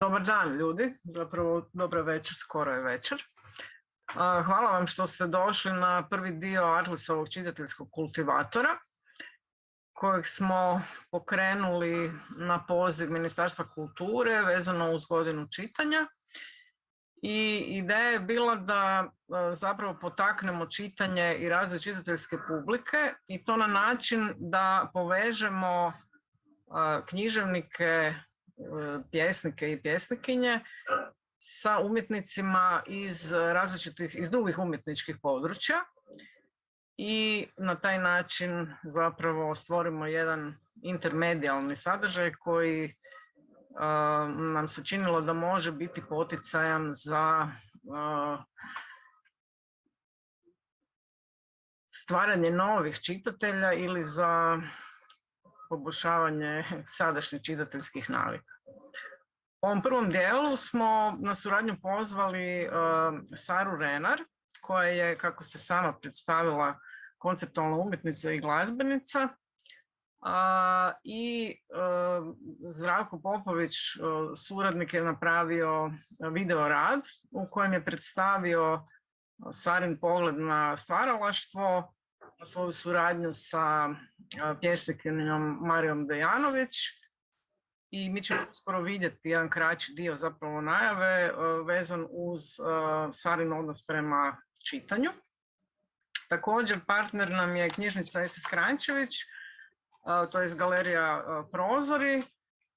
Dobar dan ljudi, zapravo dobra večer, skoro je večer. Hvala vam što ste došli na prvi dio Artlesovog čitateljskog kultivatora kojeg smo pokrenuli na poziv Ministarstva kulture vezano uz godinu čitanja. I ideja je bila da zapravo potaknemo čitanje i razvoj čitateljske publike i to na način da povežemo književnike, pjesnike i pjesnikinje sa umjetnicima iz drugih umjetničkih područja i na taj način zapravo stvorimo jedan intermedijalni sadržaj koji nam se činilo da može biti poticajan za stvaranje novih čitatelja ili za poboljšavanje sadašnjih čitateljskih navika. U ovom prvom dijelu smo na suradnju pozvali Saru Renar, koja je, kako se sama predstavila, konceptualna umjetnica i glazbenica, i Zdravko Popović, suradnik, je napravio video rad u kojem je predstavio Sarin pogled na stvaralaštvo, svoju suradnju sa pjesnikinjom Marijom Dejanović, i mi ćemo uskoro vidjeti jedan kraći dio zapravo najave vezan uz Sarin odnos prema čitanju. Također partner nam je knjižnica SS Kranjčević, to je galerija Prozori,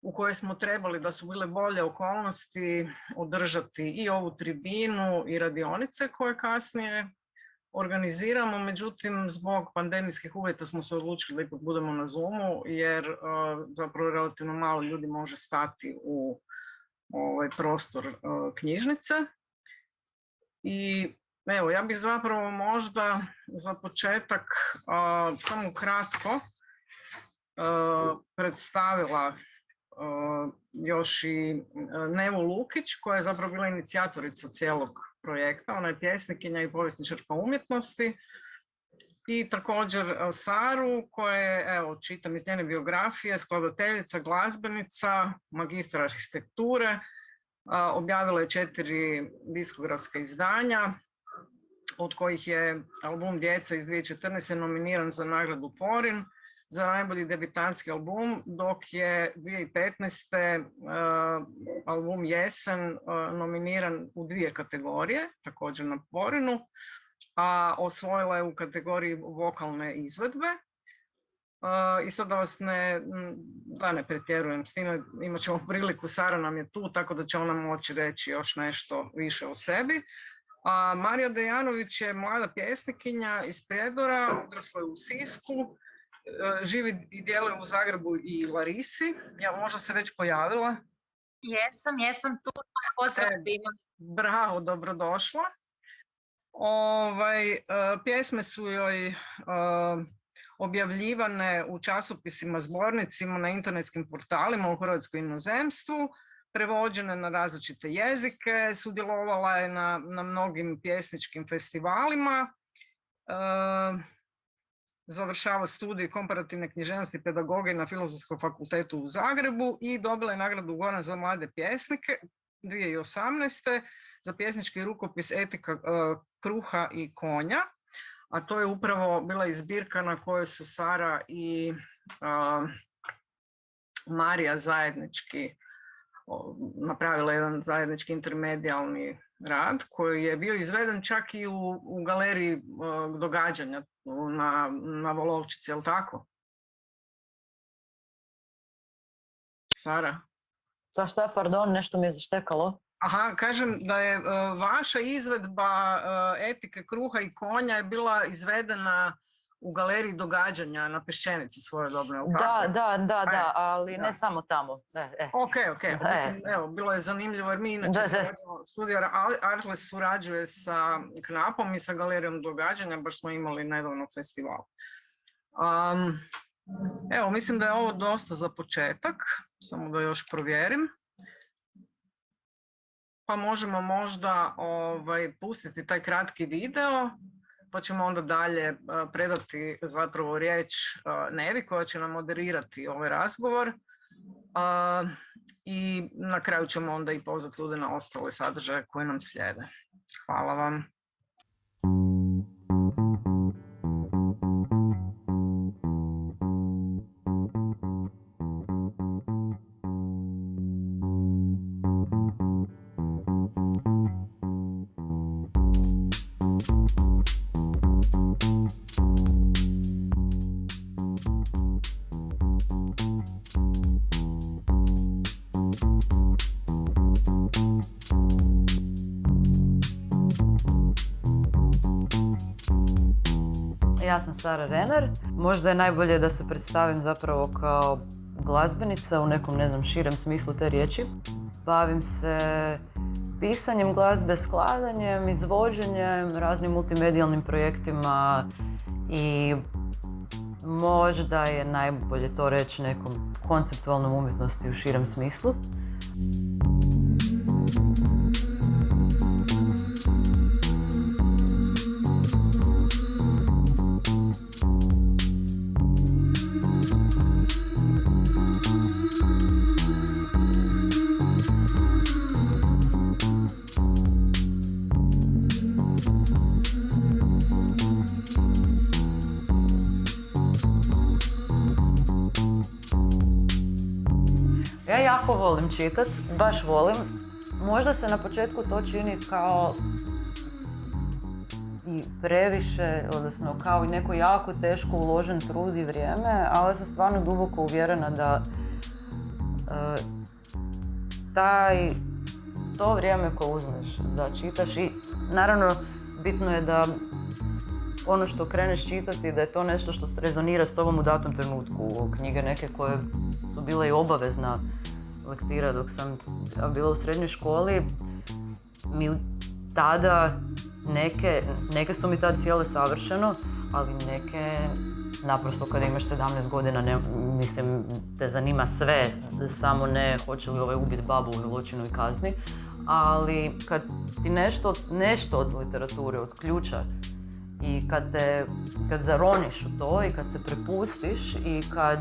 u kojoj smo trebali, da su bile bolje okolnosti, održati i ovu tribinu i radionice koje kasnije organiziramo, međutim zbog pandemijskih uvjeta smo se odlučili da ipak budemo na Zoomu, jer zapravo relativno malo ljudi može stati u ovaj prostor knjižnice. I evo, ja bih zapravo možda za početak samo kratko predstavila još i Nevu Lukić, koja je zapravo bila inicijatorica cijelog projekta. Ona je pjesnikinja i povjesničarka umjetnosti. I također Saru, koja je, evo, čitam iz njene biografije, skladateljica, glazbenica, magistra arhitekture, objavila je 4 diskografska izdanja, od kojih je album Djeca iz 2014. nominiran za nagradu Porin za najbolji debitantski album, dok je 2015. Album Jesen nominiran u 2 kategorije, također na Porinu, a osvojila je u kategoriji vokalne izvedbe. I sad da vas ne pretjerujem s time, imat ćemo priliku, Sara nam je tu, tako da će ona moći reći još nešto više o sebi. A Marija Dejanović je mlada pjesnikinja iz Prijedora, odrasla je u Sisku, živi i djeluje u Zagrebu i Larisi. Ja, možda se već pojavila. Jesam tu, pozdrav svima. Bravo, dobrodošla. Pjesme su joj objavljivane u časopisima, zbornicima, na internetskim portalima u Hrvatskoj i inozemstvu, prevođene na različite jezike, sudjelovala je na mnogim pjesničkim festivalima, završava studij komparativne književnosti i pedagogije na Filozofskom fakultetu u Zagrebu i dobila je nagradu Goran za mlade pjesnike 2018. za pjesnički rukopis Etika kruha i konja, a to je upravo bila i zbirka na kojoj su Sara i Marija zajednički napravila jedan zajednički intermedijalni rad koji je bio izveden čak i u galeriji događanja na Volovčici, jel' tako? Sara? Šta, pardon, nešto mi je zaštekalo. Aha, kažem da je vaša izvedba Etike kruha i konja je bila izvedena u galeriji događanja na Peščenici svojedobno, je li tako? Da, ali ne samo tamo. Ok. Mislim, evo, bilo je zanimljivo jer mi inače studio Artles surađuje sa Knapom i sa galerijom događanja, baš smo imali nedavno festival. Evo, mislim da je ovo dosta za početak, samo da još provjerim. Pa možemo možda pustiti taj kratki video, pa ćemo onda dalje predati zapravo riječ Nevi koja će nam moderirati ovaj razgovor. I na kraju ćemo onda i pozvati ljude na ostale sadržaje koje nam slijede. Hvala vam. Ja sam Sara Renar. Možda je najbolje da se predstavim zapravo kao glazbenica u nekom, ne znam, širem smislu te riječi. Bavim se pisanjem glazbe, skladanjem, izvođenjem, raznim multimedijalnim projektima i možda je najbolje to reći nekom konceptualnom umjetnosti u širem smislu. Ja jako volim čitat, baš volim. Možda se na početku to čini kao i previše, odnosno kao i neko jako teško uložen trud i vrijeme, ali sam stvarno duboko uvjerena da to vrijeme koje uzmeš da čitaš i naravno bitno je da ono što kreneš čitati, da je to nešto što rezonira s tobom u datom trenutku. Knjige neke koje su bile i obavezna lektira dok sam bila u srednjoj školi, mi tada neke su mi tad sjele savršeno, ali neke naprosto kada imaš 17 godina, mislim, te zanima sve, samo ne hoće li ovaj ubiti babu u Milučinoj kazni, ali kad ti nešto od literature, od ključa, i kad zaroniš u to i kad se prepustiš i kad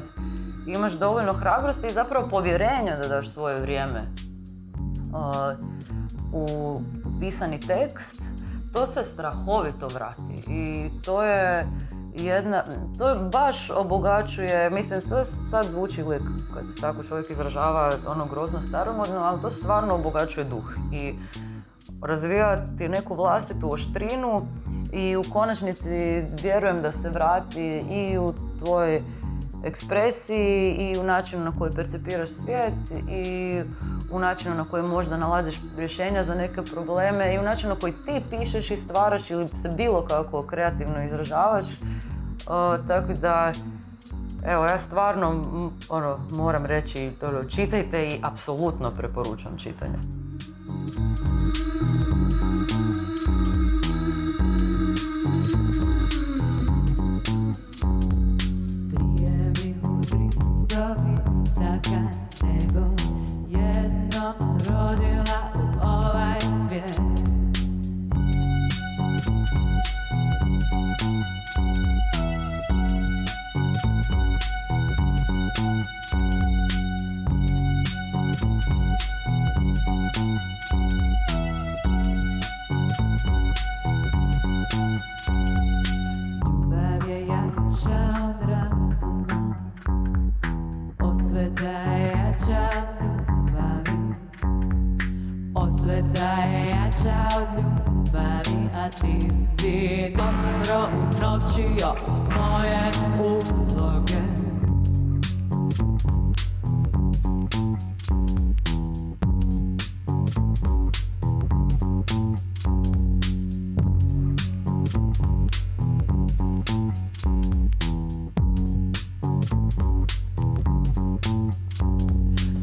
imaš dovoljno hrabrosti i zapravo povjerenja da daš svoje vrijeme u pisani tekst, to se strahovito vrati i to baš obogaćuje, mislim, to sad zvuči uvijek kad se tako čovjek izražava ono grozno staromodno, ali to stvarno obogaćuje duh i razvija ti neku vlastitu oštrinu i u konačnici vjerujem da se vrati i u tvojoj ekspresiji i u načinu na koji percepiraš svijet i u načinu na koji možda nalaziš rješenja za neke probleme i u načinu na koji ti pišeš i stvaraš ili se bilo kako kreativno izražavaš. Tako da, evo, ja stvarno moram reći, čitajte i apsolutno preporučam čitanje. Osveta je jača od ljubavi, a ti si dobro unovčio moje uloge.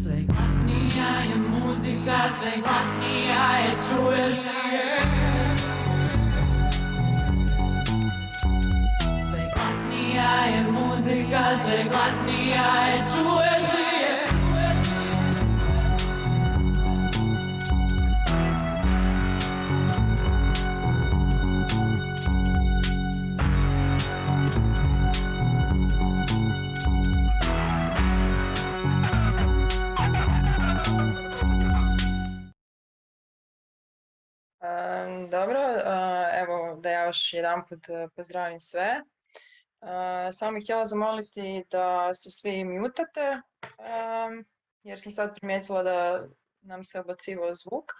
Sve glasnija je muzika, sve glasnija je, čuješ li je? Sve glasnija je muzika, sve glasnija je, čuješ li je? još jedanput pozdravim sve. Samo bih htjela zamoliti da se svi mutate, jer sam sad primijetila da nam se ubacivao zvuk.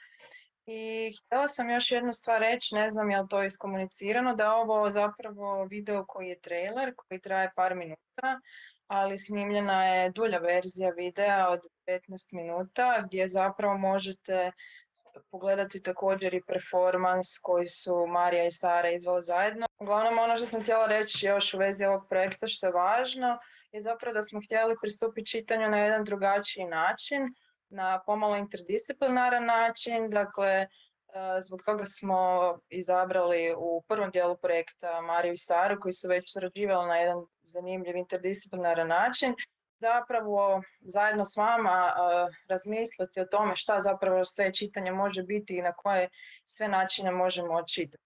I htjela sam još jednu stvar reći, ne znam je li to iskomunicirano, da je ovo zapravo video koji je trailer, koji traje par minuta, ali snimljena je dulja verzija videa od 15 minuta gdje zapravo možete pogledati također i performans koji su Marija i Sara izvele zajedno. Uglavnom ono što sam htjela reći još u vezi ovog projekta što je važno je zapravo da smo htjeli pristupiti čitanju na jedan drugačiji način, na pomalo interdisciplinaran način, dakle zbog toga smo izabrali u prvom dijelu projekta Mariju i Saru koji su već surađivali na jedan zanimljiv interdisciplinaran način, zapravo zajedno s vama razmisliti o tome šta zapravo sve čitanje može biti i na koje sve načine možemo čitati.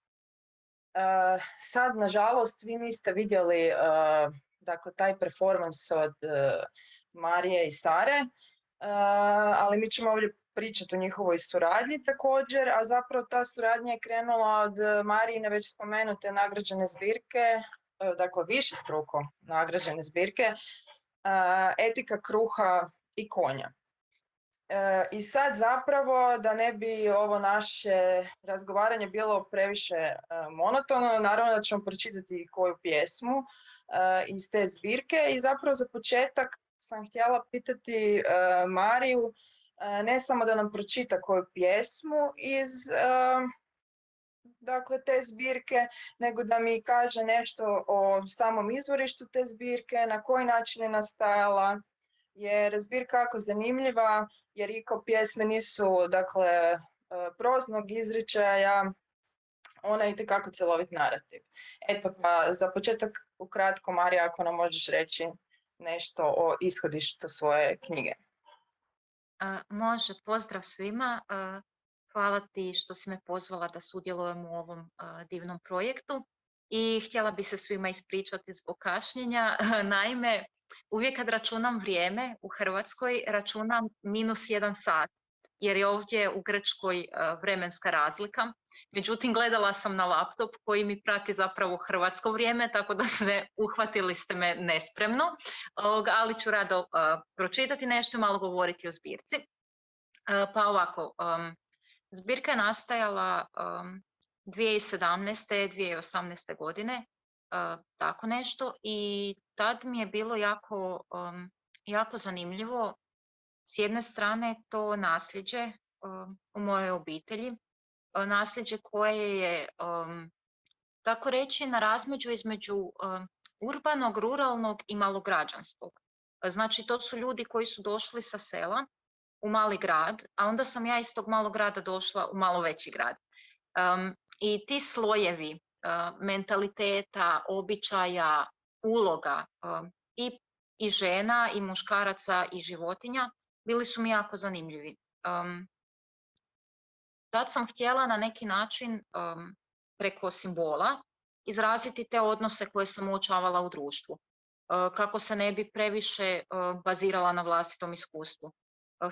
Sad, nažalost, vi niste vidjeli dakle, taj performans od Marije i Sare, ali mi ćemo ovdje pričati o njihovoj suradnji također, a zapravo ta suradnja je krenula od Marijine već spomenute nagrađene zbirke, dakle višestruko nagrađene zbirke, Etika kruha i konja. I sad zapravo da ne bi ovo naše razgovaranje bilo previše monotono, naravno da ćemo pročitati koju pjesmu iz te zbirke i zapravo za početak sam htjela pitati Mariju ne samo da nam pročita koju pjesmu iz dakle te zbirke, nego da mi kaže nešto o samom izvorištu te zbirke, na koji način je nastajala, jer zbirka jako zanimljiva, jer iko pjesme nisu dakle proznog izričaja, ona je itekako cjelovit narativ. Eto pa za početak ukratko Marija ako nam možeš reći nešto o ishodištu svoje knjige. Može, pozdrav svima. Hvala ti što si me pozvala da sudjelujem u ovom divnom projektu i htjela bi se svima ispričati zbog kašnjenja. Naime, uvijek kad računam vrijeme u Hrvatskoj računam -1 sat jer je ovdje u Grčkoj vremenska razlika. Međutim, gledala sam na laptop koji mi prati zapravo hrvatsko vrijeme, tako da uhvatili ste me nespremno, ali ću rado pročitati nešto i malo govoriti o zbirci. Pa ovako, zbirka je nastajala 2017. 2018. godine, tako nešto, i tad mi je bilo jako zanimljivo. S jedne strane to nasljeđe u mojoj obitelji, nasljeđe koje je, tako reći, na razmeđu između urbanog, ruralnog i malograđanskog. Znači to su ljudi koji su došli sa sela u mali grad, a onda sam ja iz tog malog grada došla u malo veći grad. I ti slojevi mentaliteta, običaja, uloga i žena i muškaraca i životinja bili su mi jako zanimljivi. Tad sam htjela na neki način preko simbola izraziti te odnose koje sam uočavala u društvu, kako se ne bi previše bazirala na vlastitom iskustvu.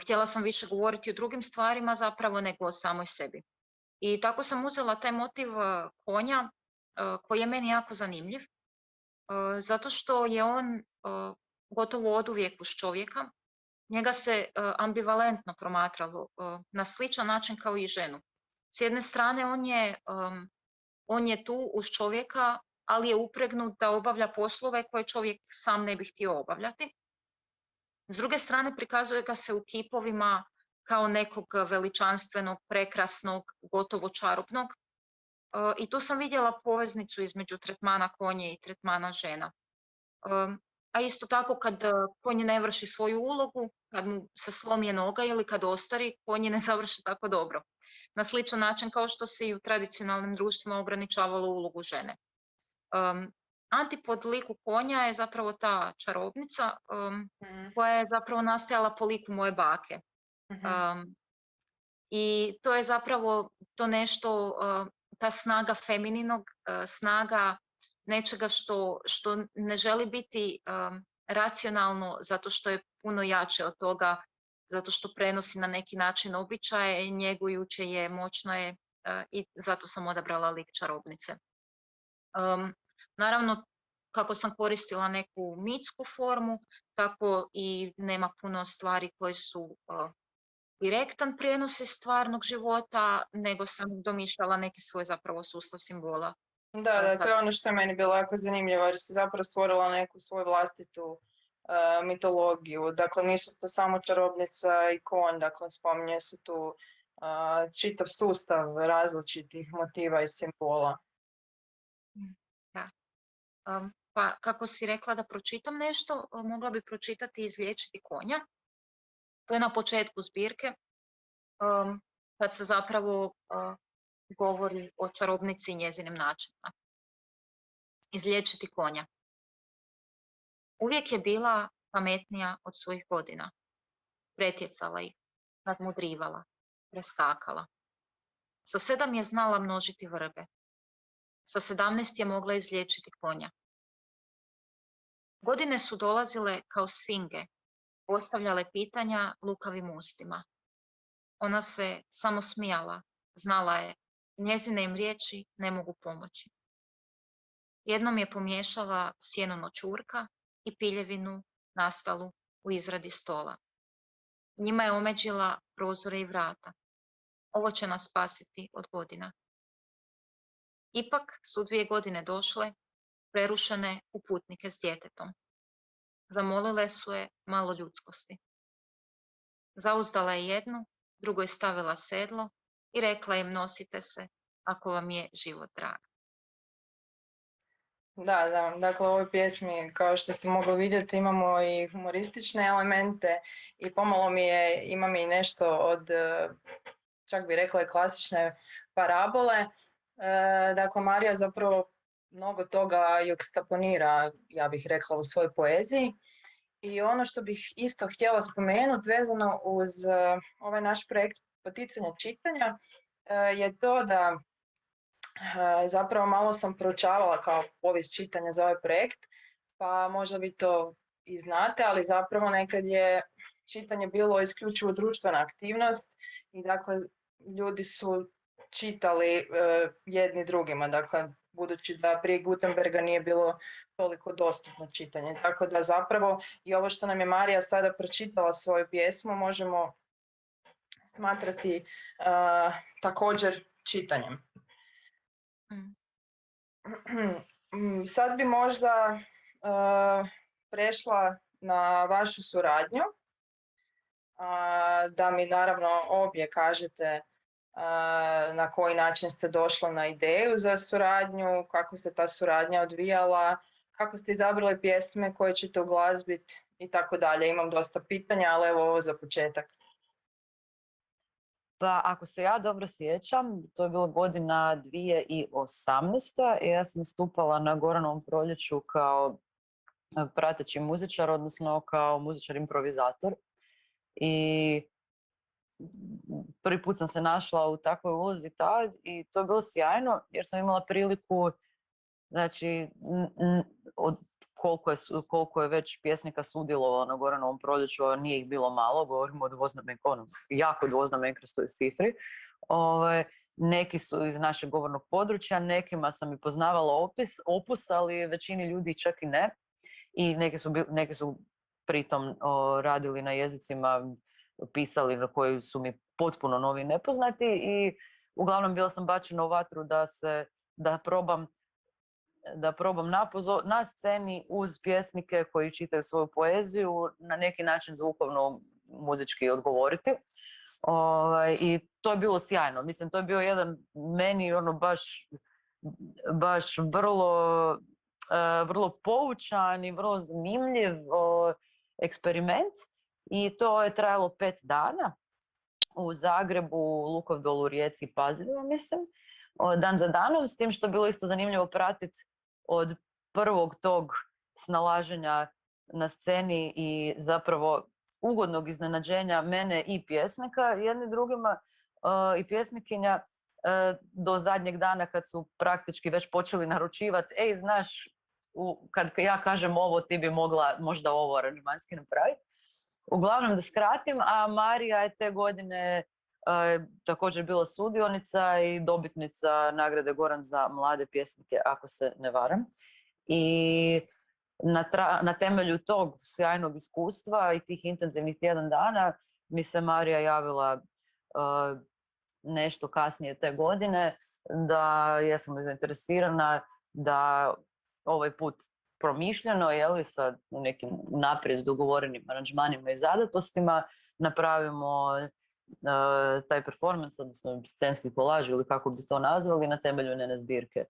Htjela sam više govoriti o drugim stvarima zapravo nego o samoj sebi. I tako sam uzela taj motiv konja koji je meni jako zanimljiv, zato što je on gotovo oduvijek uz čovjeka. Njega se ambivalentno promatralo na sličan način kao i ženu. S jedne strane on je tu uz čovjeka, ali je upregnut da obavlja poslove koje čovjek sam ne bi htio obavljati. S druge strane prikazuje ga se u kipovima kao nekog veličanstvenog, prekrasnog, gotovo čarobnog. I tu sam vidjela poveznicu između tretmana konje i tretmana žena. A isto tako kad konj ne vrši svoju ulogu, kad mu se slomi noga ili kad ostari, konj ne završi tako dobro. Na sličan način kao što se i u tradicionalnim društvima ograničavalo ulogu žene. Antipod liku konja je zapravo ta čarobnica koja je zapravo nastajala po liku moje bake. I to je zapravo to nešto, ta snaga femininog, snaga nečega što ne želi biti racionalno zato što je puno jače od toga, zato što prenosi na neki način običaje, njegujuće je, moćno je i zato sam odabrala lik čarobnice. Naravno, kako sam koristila neku mitsku formu, tako i nema puno stvari koje su direktan prijenos iz stvarnog života, nego sam domišljala neki svoj zapravo sustav simbola. Da, to je ono što je meni bilo jako zanimljivo jer si zapravo stvorila neku svoju vlastitu mitologiju. Dakle, nisu to samo čarobnica i konj, dakle, spominje se tu čitav sustav različitih motiva i simbola. Da. Pa kako si rekla da pročitam nešto, mogla bi pročitati Izliječiti konja. To je na početku zbirke, kad se zapravo govori o čarobnici i njezinim načinima. Izliječiti konja. Uvijek je bila pametnija od svojih godina. Pretjecala ih, nadmudrivala, preskakala. Sa 7 je znala množiti vrbe. Sa 17 je mogla izliječiti konja. Godine su dolazile kao sfinge, postavljale pitanja lukavim ustima. Ona se samo smijala, znala je, njezine im riječi ne mogu pomoći. Jednom je pomiješala sjeno noćurka i piljevinu nastalu u izradi stola. Njima je omeđila prozore i vrata. Ovo će nas spasiti od godina. Ipak su 2 godine došle, prerušene u putnike s djetetom. Zamolile su je malo ljudskosti. Zauzdala je jednu, drugoj stavila sedlo i rekla im nosite se ako vam je život drag. Da, dakle u ovoj pjesmi kao što ste mogli vidjeti imamo i humoristične elemente i pomalo ima mi nešto od, čak bi rekla i klasične parabole. Dakle, Marija zapravo mnogo toga jukstaponira, ja bih rekla, u svojoj poeziji. I ono što bih isto htjela spomenuti vezano uz ovaj naš projekt poticanja čitanja je to da zapravo malo sam proučavala kao povijest čitanja za ovaj projekt, pa možda vi to i znate, ali zapravo nekad je čitanje bilo isključivo društvena aktivnost i dakle ljudi su čitali jedni drugima, dakle budući da prije Gutenberga nije bilo toliko dostupno čitanje. Tako da zapravo i ovo što nam je Marija sada pročitala svoju pjesmu možemo smatrati također čitanjem. Sad bi možda prešla na vašu suradnju, da mi naravno obje kažete na koji način ste došli na ideju za suradnju, kako se ta suradnja odvijala, kako ste izabrali pjesme koje ćete uglazbiti i tako dalje. Imam dosta pitanja, ali evo ovo za početak. Pa ako se ja dobro sjećam, to je bila godina 2018. i ja sam nastupala na Goranovom proljeću kao prateći muzičar, odnosno kao muzičar improvizator. I prvi put sam se našla u takvoj ulozi tad i to je bilo sjajno jer sam imala priliku, znači, koliko je već pjesnika sudjelovalo na Goranovom proljeću, a nije ih bilo malo, govorimo o jako dvoznamenkastoj cifri. Neki su iz našeg govornog područja, nekima sam i poznavala opus, ali većini ljudi čak i ne. I neki su pritom radili na jezicima, pisali na koji su mi potpuno novi i nepoznati i uglavnom bila sam bačena u vatru da probam na sceni uz pjesnike koji čitaju svoju poeziju na neki način zvukovno muzički odgovoriti. I to je bilo sjajno. Mislim, to je bio jedan meni baš vrlo poučan i vrlo zanimljiv eksperiment i to je trajalo 5 dana u Zagrebu, Lukovdolu, Rijeci i Pazinu, mislim, dan za danom, s tim što je bilo isto zanimljivo pratiti od prvog tog snalaženja na sceni i zapravo ugodnog iznenađenja mene i pjesnika jedni drugima i pjesnikinja do zadnjeg dana kad su praktički već počeli naručivati, znaš, kad ja kažem ovo, ti bi mogla možda ovo aranžmanski napraviti. Uglavnom da skratim, a Marija je te godine također bila sudionica i dobitnica nagrade Goran za mlade pjesnike, ako se ne varam. I na temelju tog sjajnog iskustva i tih intenzivnih tjedan dana mi se Marija javila nešto kasnije te godine da jesam zainteresirana da ovaj put promišljeno, sa nekim naprijed dogovorenim aranžmanima i zadatostima napravimo taj performance, odnosno scenski kolaž ili kako bi to nazvali, na temelju njene zbirke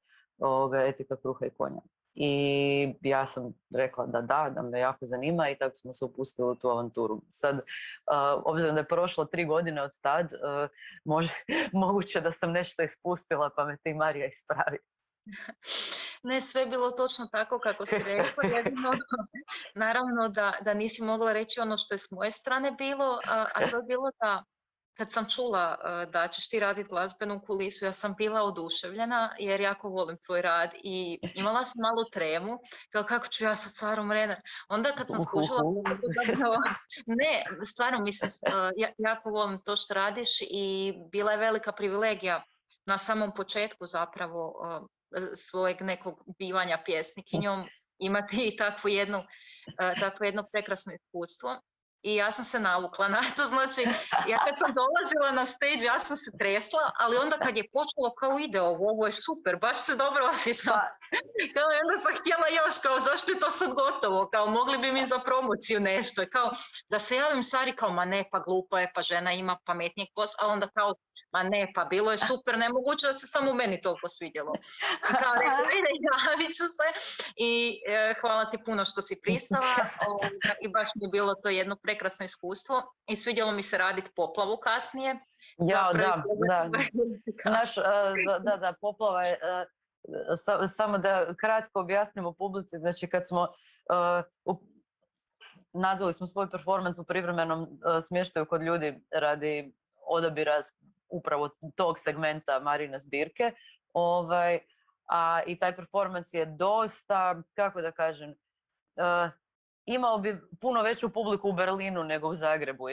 Etika kruha i konja. I ja sam rekla da me jako zanima i tako smo se upustili u tu avanturu. Sad, obzirom da je prošlo 3 godine od tad, moguće da sam nešto ispustila pa me ti Marija ispravi. Ne, sve je bilo točno tako kako si rekla. Jedino, naravno da nisi mogla reći ono što je s moje strane bilo, a to je bilo da kad sam čula da ćeš ti raditi glazbenu kulisu, ja sam bila oduševljena jer jako volim tvoj rad i imala sam malu tremu, kao kako ću ja sa Sarom Renar. Onda kad sam skužila, ne, stvarno mislim, jako volim to što radiš i bila je velika privilegija na samom početku zapravo svojeg nekog bivanja pjesnikinjom imati i takvo jedno prekrasno iskustvo. I ja sam se navukla na to, znači ja kad sam dolazila na stage ja sam se tresla, ali onda kad je počelo kao ide ovo je super, baš se dobro osjećam. Kao onda sam htjela još, kao zašto je to sad gotovo, kao mogli bi mi za promociju nešto, kao da se javim Sari kao ma ne pa glupa je, pa žena ima pametnijeg posla, a onda kao ma ne, pa bilo je super, nemoguće da se samo meni toliko svidjelo. Kao rekla, javit ću se i hvala ti puno što si pristala i baš mi je bilo to jedno prekrasno iskustvo i svidjelo mi se raditi Poplavu kasnije. Ja, da, Poplava je, samo da kratko objasnimo publici, znači kad smo nazvali smo svoj performans u privremenom smještaju kod ljudi radi odabira upravo tog segmenta Marine zbirke. I taj performans je dosta, kako da kažem, imao bi puno veću publiku u Berlinu nego u Zagrebu.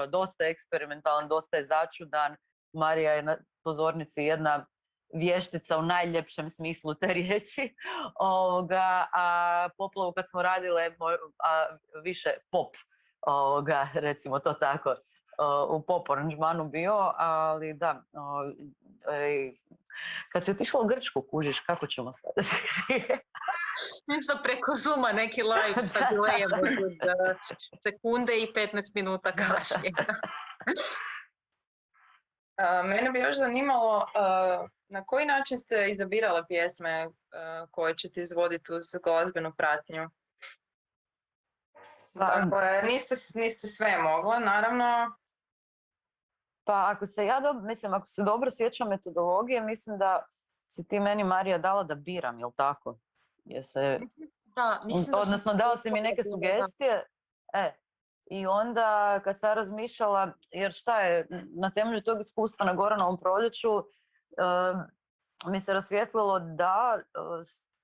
Dosta je eksperimentalan, dosta je začudan. Marija je na pozornici jedna vještica u najljepšem smislu te riječi. A Poplavu kad smo radile, više pop, recimo to tako, u pop aranžmanu bio, ali da, kad si otišla u Grčku, kužiš, kako ćemo sad? Ništa preko Zooma, neki live sa delayem od sekunde i 15 minuta kasnije. Mene bi još zanimalo na koji način ste izabirale pjesme koje ćete izvoditi uz glazbenu pratnju? Dakle, niste sve mogla, naravno. Pa ako se dobro sjećam metodologije, mislim da si ti meni, Marija, dala da biram, jel tako? Odnosno, dala si mi neke sugestije. I onda kad sam razmišljala, jer šta je, na temelju tog iskustva na Goranovom proljeću, mi se rasvijetlilo da,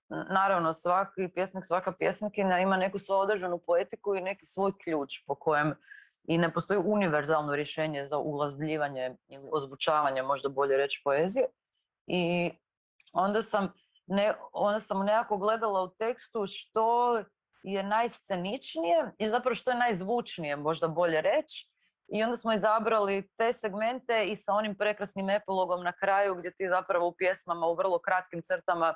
naravno, svaki pjesnik, svaka pjesnikinja ima neku svoju određenu poetiku i neki svoj ključ po kojem i ne postoji univerzalno rješenje za uglazbljivanje ili ozvučavanje, možda bolje reći, poezije. I onda sam nekako gledala u tekstu što je najsceničnije i zapravo što je najzvučnije, možda bolje reći. I onda smo izabrali te segmente i sa onim prekrasnim epilogom na kraju gdje ti zapravo u pjesmama u vrlo kratkim crtama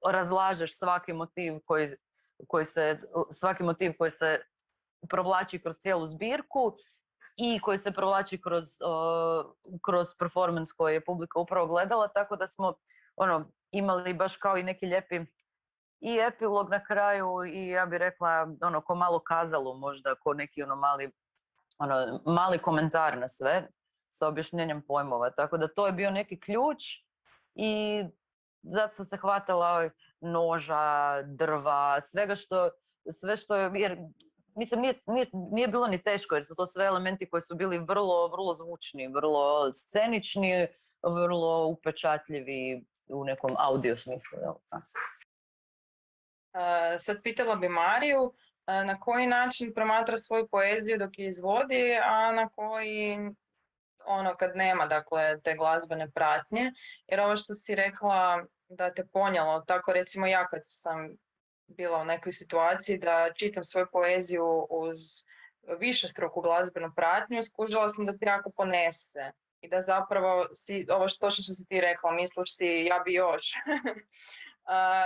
razlažeš svaki motiv koji se provlači kroz cijelu zbirku i koji se provlači kroz performans koji je publika upravo gledala, tako da smo imali baš kao i neki lijepi i epilog na kraju i ja bih rekla ko malo kazalo možda, ko neki mali komentar na sve sa objašnjenjem pojmova, tako da to je bio neki ključ i zato sam se hvatala noža, drva, sve što je, jer mislim, nije bilo ni teško jer su to sve elementi koji su bili vrlo, vrlo zvučni, vrlo scenični, vrlo upečatljivi u nekom audio smislu. Sad pitala bi Mariju na koji način promatra svoju poeziju dok je izvodi, a na koji ono kad nema dakle te glazbene pratnje, jer ovo što si rekla da te ponijelo, tako recimo ja kad sam bila u nekoj situaciji da čitam svoju poeziju uz višestruku glazbenu pratnju, skužila sam da ti jako ponese i da zapravo si, ovo što si ti rekla, misliš si ja bi još.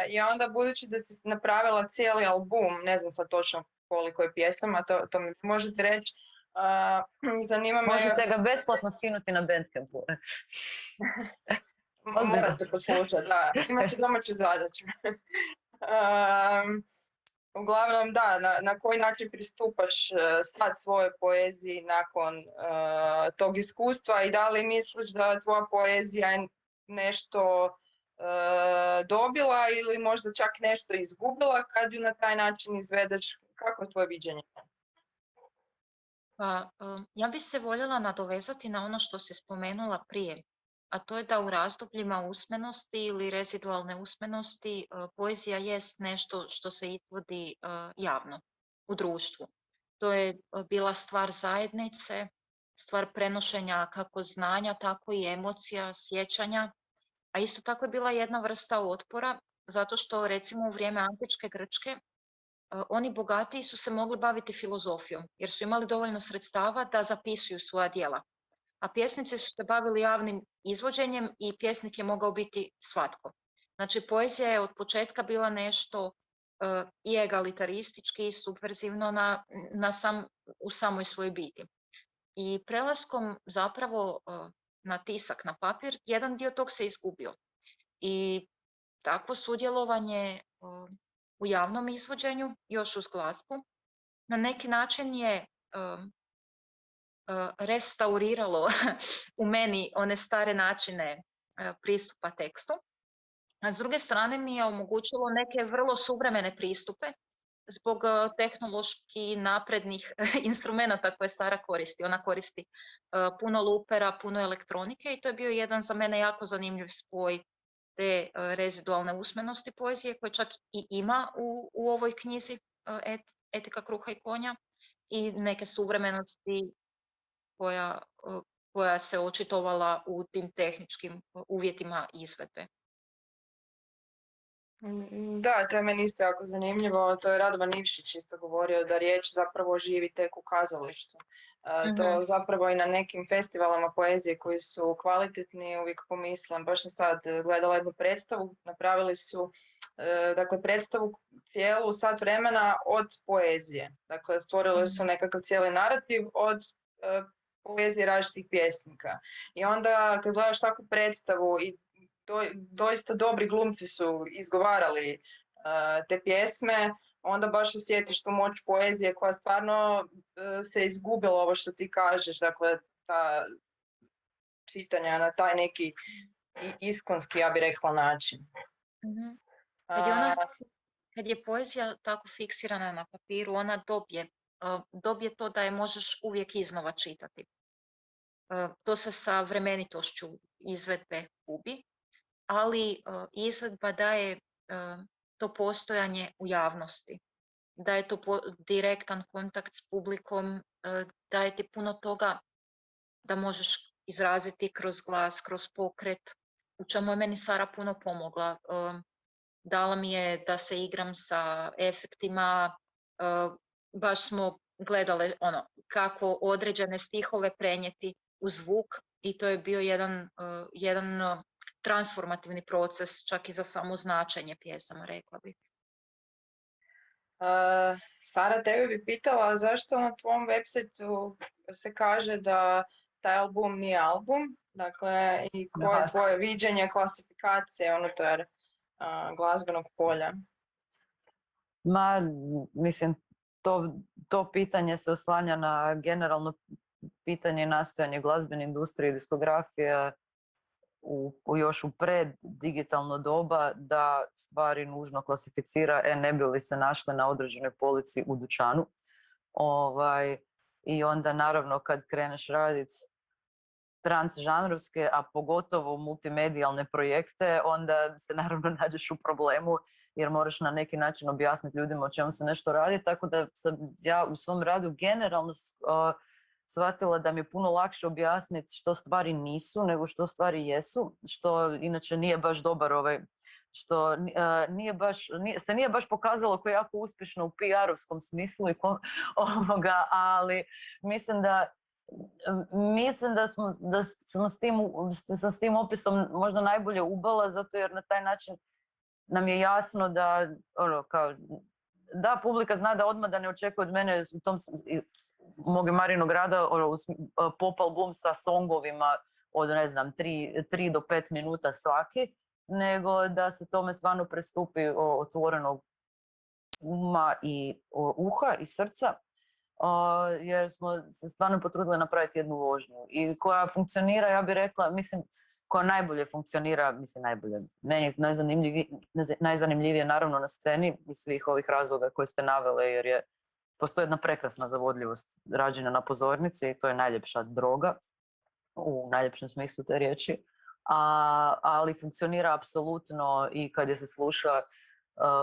I onda budući da si napravila cijeli album, ne znam sad točno koliko je pjesama, to mi možete reći, zanima me... Možete ga besplatno skinuti na Bandcampu. Morate poslušati, da, imat će domaću zadaću. Uglavnom, da, na koji način pristupaš sad svojoj poeziji nakon tog iskustva i da li misliš da tvoja poezija je nešto dobila ili možda čak nešto izgubila kad ju na taj način izvedeš, kako je tvoje viđenje? Pa, ja bi se voljela nadovezati na ono što si spomenula prije, a to je da u razdobljima usmenosti ili rezidualne usmenosti poezija jest nešto što se izvodi javno u društvu. To je bila stvar zajednice, stvar prenošenja kako znanja, tako i emocija, sjećanja, a isto tako je bila jedna vrsta otpora, zato što recimo u vrijeme antičke Grčke oni bogatiji su se mogli baviti filozofijom, jer su imali dovoljno sredstava da zapisuju svoja djela. A pjesnici su se bavili javnim izvođenjem i pjesnik je mogao biti svatko. Znači, poezija je od početka bila nešto i egalitaristički i subverzivno u samoj svojoj biti. I prelaskom zapravo na tisak, na papir, jedan dio tog se izgubio. I takvo sudjelovanje u javnom izvođenju, još uz glazbu, na neki način je restauriralo u meni one stare načine pristupa tekstu, a s druge strane mi je omogućilo neke vrlo suvremene pristupe zbog tehnološki naprednih instrumenata koje Sara koristi. Ona koristi puno lupera, puno elektronike i to je bio jedan za mene jako zanimljiv spoj te rezidualne usmenosti poezije koje čak i ima u ovoj knjizi Etika kruha i konja i neke suvremenosti koja se očitovala u tim tehničkim uvjetima izvedbe. Da, to je meni isto jako zanimljivo. To je Radovan Ivšić isto govorio da riječ zapravo živi tek u kazalištu. To zapravo i na nekim festivalama poezije koji su kvalitetni uvijek pomislim. Baš sam sad gledala jednu predstavu, napravili su dakle predstavu cijelu sat vremena od poezije. Dakle, stvorili su nekakav cijeli narativ od poezije različitih pjesnika. I onda kad gledaš takvu predstavu i doista dobri glumci su izgovarali te pjesme, onda baš osjetiš tu moć poezije koja stvarno se izgubila, ovo što ti kažeš, dakle ta čitanja na taj neki iskonski, ja bih rekla, način. Kad je poezija tako fiksirana na papiru, ona dobije to da je možeš uvijek iznova čitati. To se sa vremenitošću izvedbe gubi, ali izvedba daje to postojanje u javnosti, daje to direktan kontakt s publikom, daje ti puno toga da možeš izraziti kroz glas, kroz pokret, u čemu je meni Sara puno pomogla. Dala mi je da se igram sa efektima, baš smo gledali kako određene stihove prenijeti u zvuk i to je bio jedan transformativni proces, čak i za samo značenje pjesama, rekla bih. Sara, tebe bi pitala zašto na tvom websiteu se kaže da taj album nije album, dakle i koje je tvoje viđenje klasifikacije unutar glazbenog polja? Mislim, to pitanje se oslanja na generalno pitanje i nastojanje glazbene industrije i diskografije još u preddigitalno doba da stvari nužno klasificira, ne bi li se našle na određenoj polici u dućanu. I onda naravno kad kreneš raditi transžanrovske, a pogotovo multimedijalne projekte, onda se naravno nađeš u problemu jer moraš na neki način objasniti ljudima o čemu se nešto radi, tako da sam ja u svom radu generalno shvatila da mi je puno lakše objasniti što stvari nisu nego što stvari jesu, što inače nije baš dobar što se nije baš pokazalo kao jako uspješno u PR-ovskom smislu ali mislim da sam s tim opisom možda najbolje ubala, zato jer na taj način nam je jasno da publika zna da odmah da ne očekuje od mene u tom mog i Marinog rada pop album sa songovima od ne znam 3 do 5 minuta svaki, nego da se tome stvarno pristupi otvorenog uma i uha i srca, jer smo se stvarno potrudili napraviti jednu vožnju i koja funkcionira, ja bih rekla, mislim, koja najbolje funkcionira, meni je najzanimljivije naravno na sceni iz svih ovih razloga koje ste navele, jer postoji jedna prekrasna zavodljivost rađena na pozornici i to je najljepša droga, u najljepšem smislu te riječi, ali funkcionira apsolutno i kad je se sluša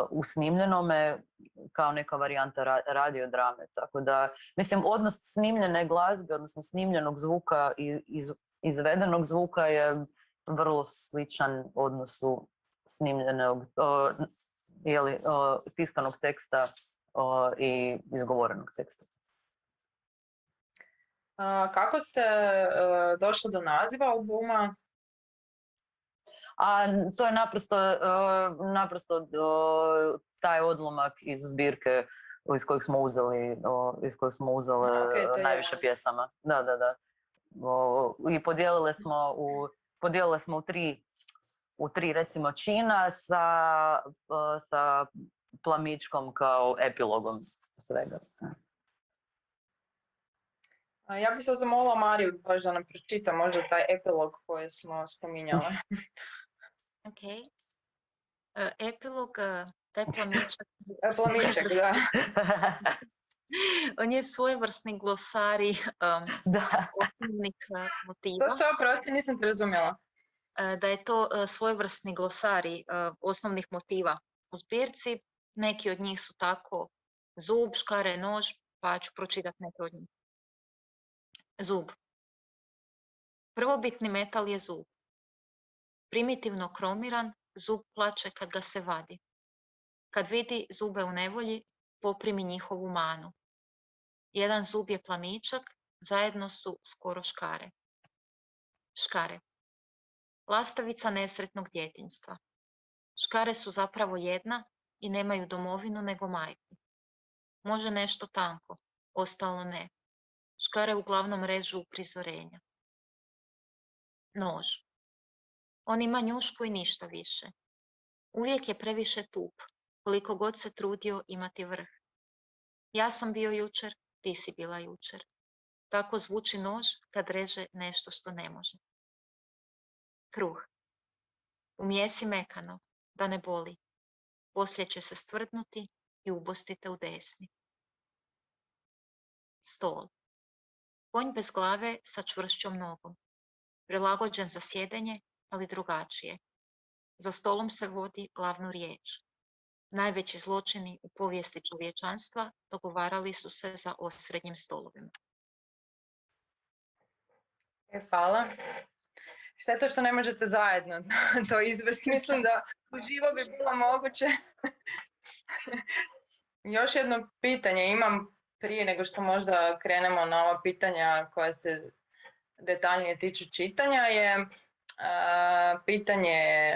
u snimljenome kao neka varijanta radiodrame. Tako da, mislim, odnos snimljene glazbe, odnosno snimljenog zvuka i izvedenog zvuka je vrlo sličan odnosu snimljenog tiskanog teksta i izgovorenog teksta. Kako ste došli do naziva albuma? A to je naprosto taj odlomak iz zbirke iz kojeg smo uzeli najviše pjesama. Da. I podijelile smo u tri recimo čina sa plamičkom kao epilogom svega. Ja bih sad zamolila Mariju baš da nam pročita možda taj epilog koji smo spominjali. Ok. Epilog, taj plamičak. Plamičak, da. On je svojevrsni glosari osnovnih motiva. To što oprosti, nisam te razumjela. Da je to svojevrsni glosari osnovnih motiva u zbirci. Neki od njih su tako zub, škare, nož, pa ću pročitati neke od njih. Zub. Prvobitni metal je zub. Primitivno kromiran, zub plače kad ga se vadi. Kad vidi zube u nevolji, poprimi njihovu manu. Jedan zub je plamičak, zajedno su skoro škare. Škare. Lastavica nesretnog djetinjstva. Škare su zapravo jedna i nemaju domovinu nego majku. Može nešto tanko, ostalo ne. Škare uglavnom režu uprizorenja. Nož. On ima njušku i ništa više. Uvijek je previše tup, koliko god se trudio imati vrh. Ja sam bio jučer, ti si bila jučer. Tako zvuči nož kad reže nešto što ne može. Kruh. Umjesi mekano, da ne boli. Poslije će se stvrdnuti i ubostite u desni. Stol. Konj bez glave sa čvršćom nogom. Prilagođen za sjedenje, ali drugačije. Za stolom se vodi glavnu riječ. Najveći zločini u povijesti čovječanstva dogovarali su se za osrednjim stolovima. Hvala. Šta je to što ne možete zajedno to izvesti? Mislim da uživo bi bilo moguće. Još jedno pitanje imam prije nego što možda krenemo na ova pitanja koja se detaljnije tiču čitanja je pitanje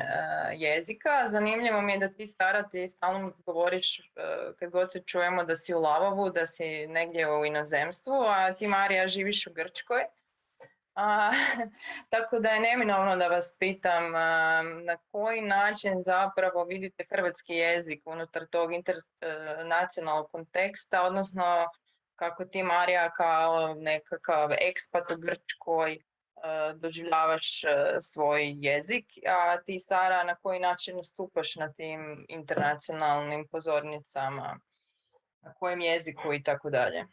jezika. Zanimljivo mi je da ti Sara, ti stalno govoriš kad god se čujemo da si u Lavovu, da si negdje u inozemstvu, a ti Marija živiš u Grčkoj. Tako da je neminovno da vas pitam na koji način zapravo vidite hrvatski jezik unutar tog internacionalnog konteksta, odnosno kako ti Marija kao nekakav ekspat u Grčkoj doživljavaš svoj jezik, a ti Sara na koji način nastupaš na tim internacionalnim pozornicama, na kojem jeziku i tako dalje.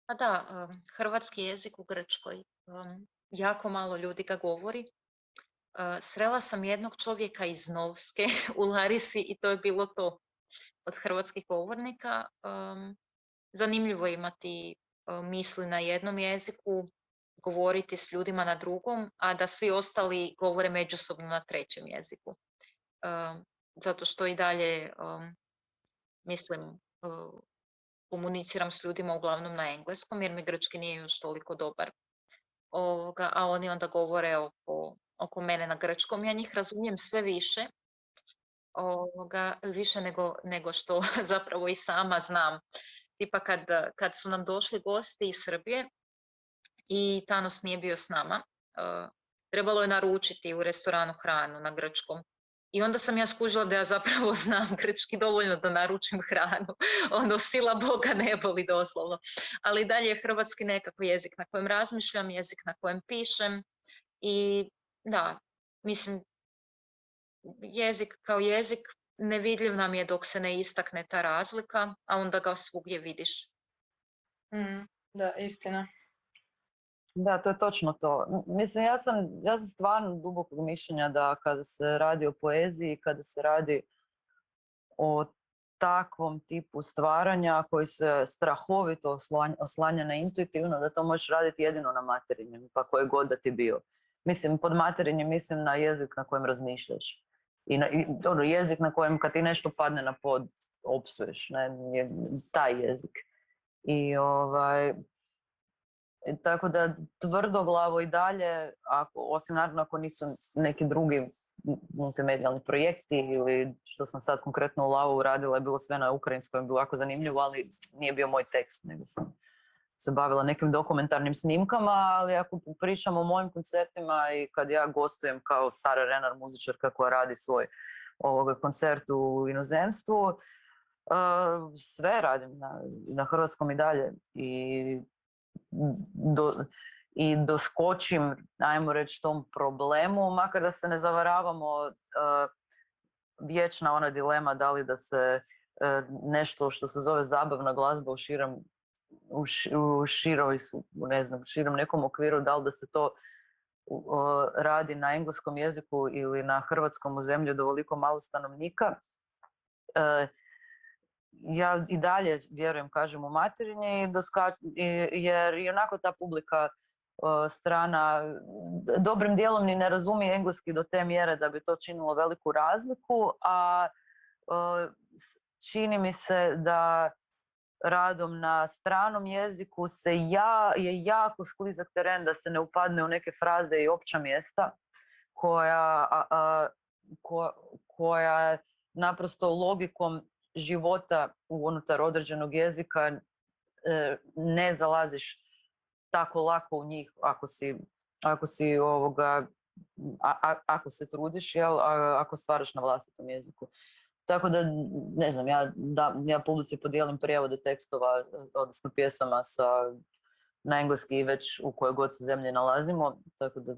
Pa da, hrvatski jezik u Grčkoj, jako malo ljudi ga govori. Srela sam jednog čovjeka iz Novske u Larisi i to je bilo to od hrvatskih govornika. Zanimljivo je imati misli na jednom jeziku, govoriti s ljudima na drugom, a da svi ostali govore međusobno na trećem jeziku. Zato što i dalje, mislim, komuniciram s ljudima uglavnom na engleskom jer mi grčki nije još toliko dobar. A oni onda govore oko mene na grčkom. Ja njih razumijem sve više, više nego što zapravo i sama znam. Tipa kad su nam došli gosti iz Srbije i Thanos nije bio s nama, trebalo je naručiti u restoranu hranu na grčkom. I onda sam ja skužila da ja zapravo znam grčki dovoljno da naručim hranu. Sila Boga ne boli doslovno. Ali dalje je hrvatski nekako jezik na kojem razmišljam, jezik na kojem pišem. I da, mislim, jezik kao jezik nevidljiv nam je dok se ne istakne ta razlika, a onda ga svugdje vidiš. Da, istina. Da, to je točno to. Mislim, ja sam stvarno dubokog mišljenja da kada se radi o poeziji, kada se radi o takvom tipu stvaranja koji se strahovito oslanja na intuitivno, da to možeš raditi jedino na materinjem, pa koje god da ti bio. Mislim, pod materinjem mislim na jezik na kojem razmišljaš. I jezik na kojem kad ti nešto padne na pod, opsuješ, ne, taj jezik. I tako da tvrdoglavo i dalje, osim naravno ako nisu neki drugi multimedijalni projekti ili što sam sad konkretno u Lavu radila, je bilo sve na ukrajinskom, je bilo jako zanimljivo, ali nije bio moj tekst, nego sam se bavila nekim dokumentarnim snimkama, ali ako pričamo o mojim koncertima i kad ja gostujem kao Sara Renar, muzičarka koja radi svoj koncert u inozemstvu, sve radim na hrvatskom i dalje i doskočim, ajmo reći, tom problemu, makar da se ne zavaravamo, vječna ona dilema da li da se nešto što se zove zabavna glazba u širem nekom okviru, da li da se to radi na engleskom jeziku ili na hrvatskom u zemlji od ovoliko malo stanovnika. Ja i dalje vjerujem, kažem, u materinje jer i onako ta publika strana dobrim dijelom ni ne razumije engleski do te mjere da bi to činilo veliku razliku, a čini mi se da radom na stranom jeziku je jako sklizak teren da se ne upadne u neke fraze i opća mjesta koja naprosto logikom života unutar određenog jezika ne zalaziš tako lako u njih ako se trudiš, ako stvaraš na vlastitom jeziku. Tako da, ne znam, ja publici podijelim prijevode tekstova, odnosno pjesama na engleski već u kojoj god se zemlji nalazimo, tako da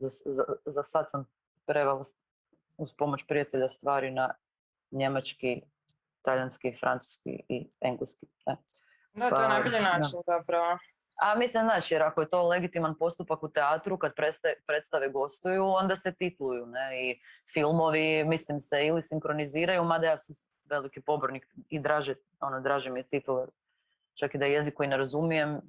za sad sam prevela uz pomoć prijatelja stvari na njemački, talijanski, francuski i engleski. Da, to je najbolji način zapravo. A mislim, znaš, jer ako je to legitiman postupak u teatru, kad predstave gostuju, onda se titluju, ne? I filmovi, mislim, se ili sinkroniziraju, mada ja sam veliki pobornik i draže mi je titule, čak i da jezik koji ne razumijem,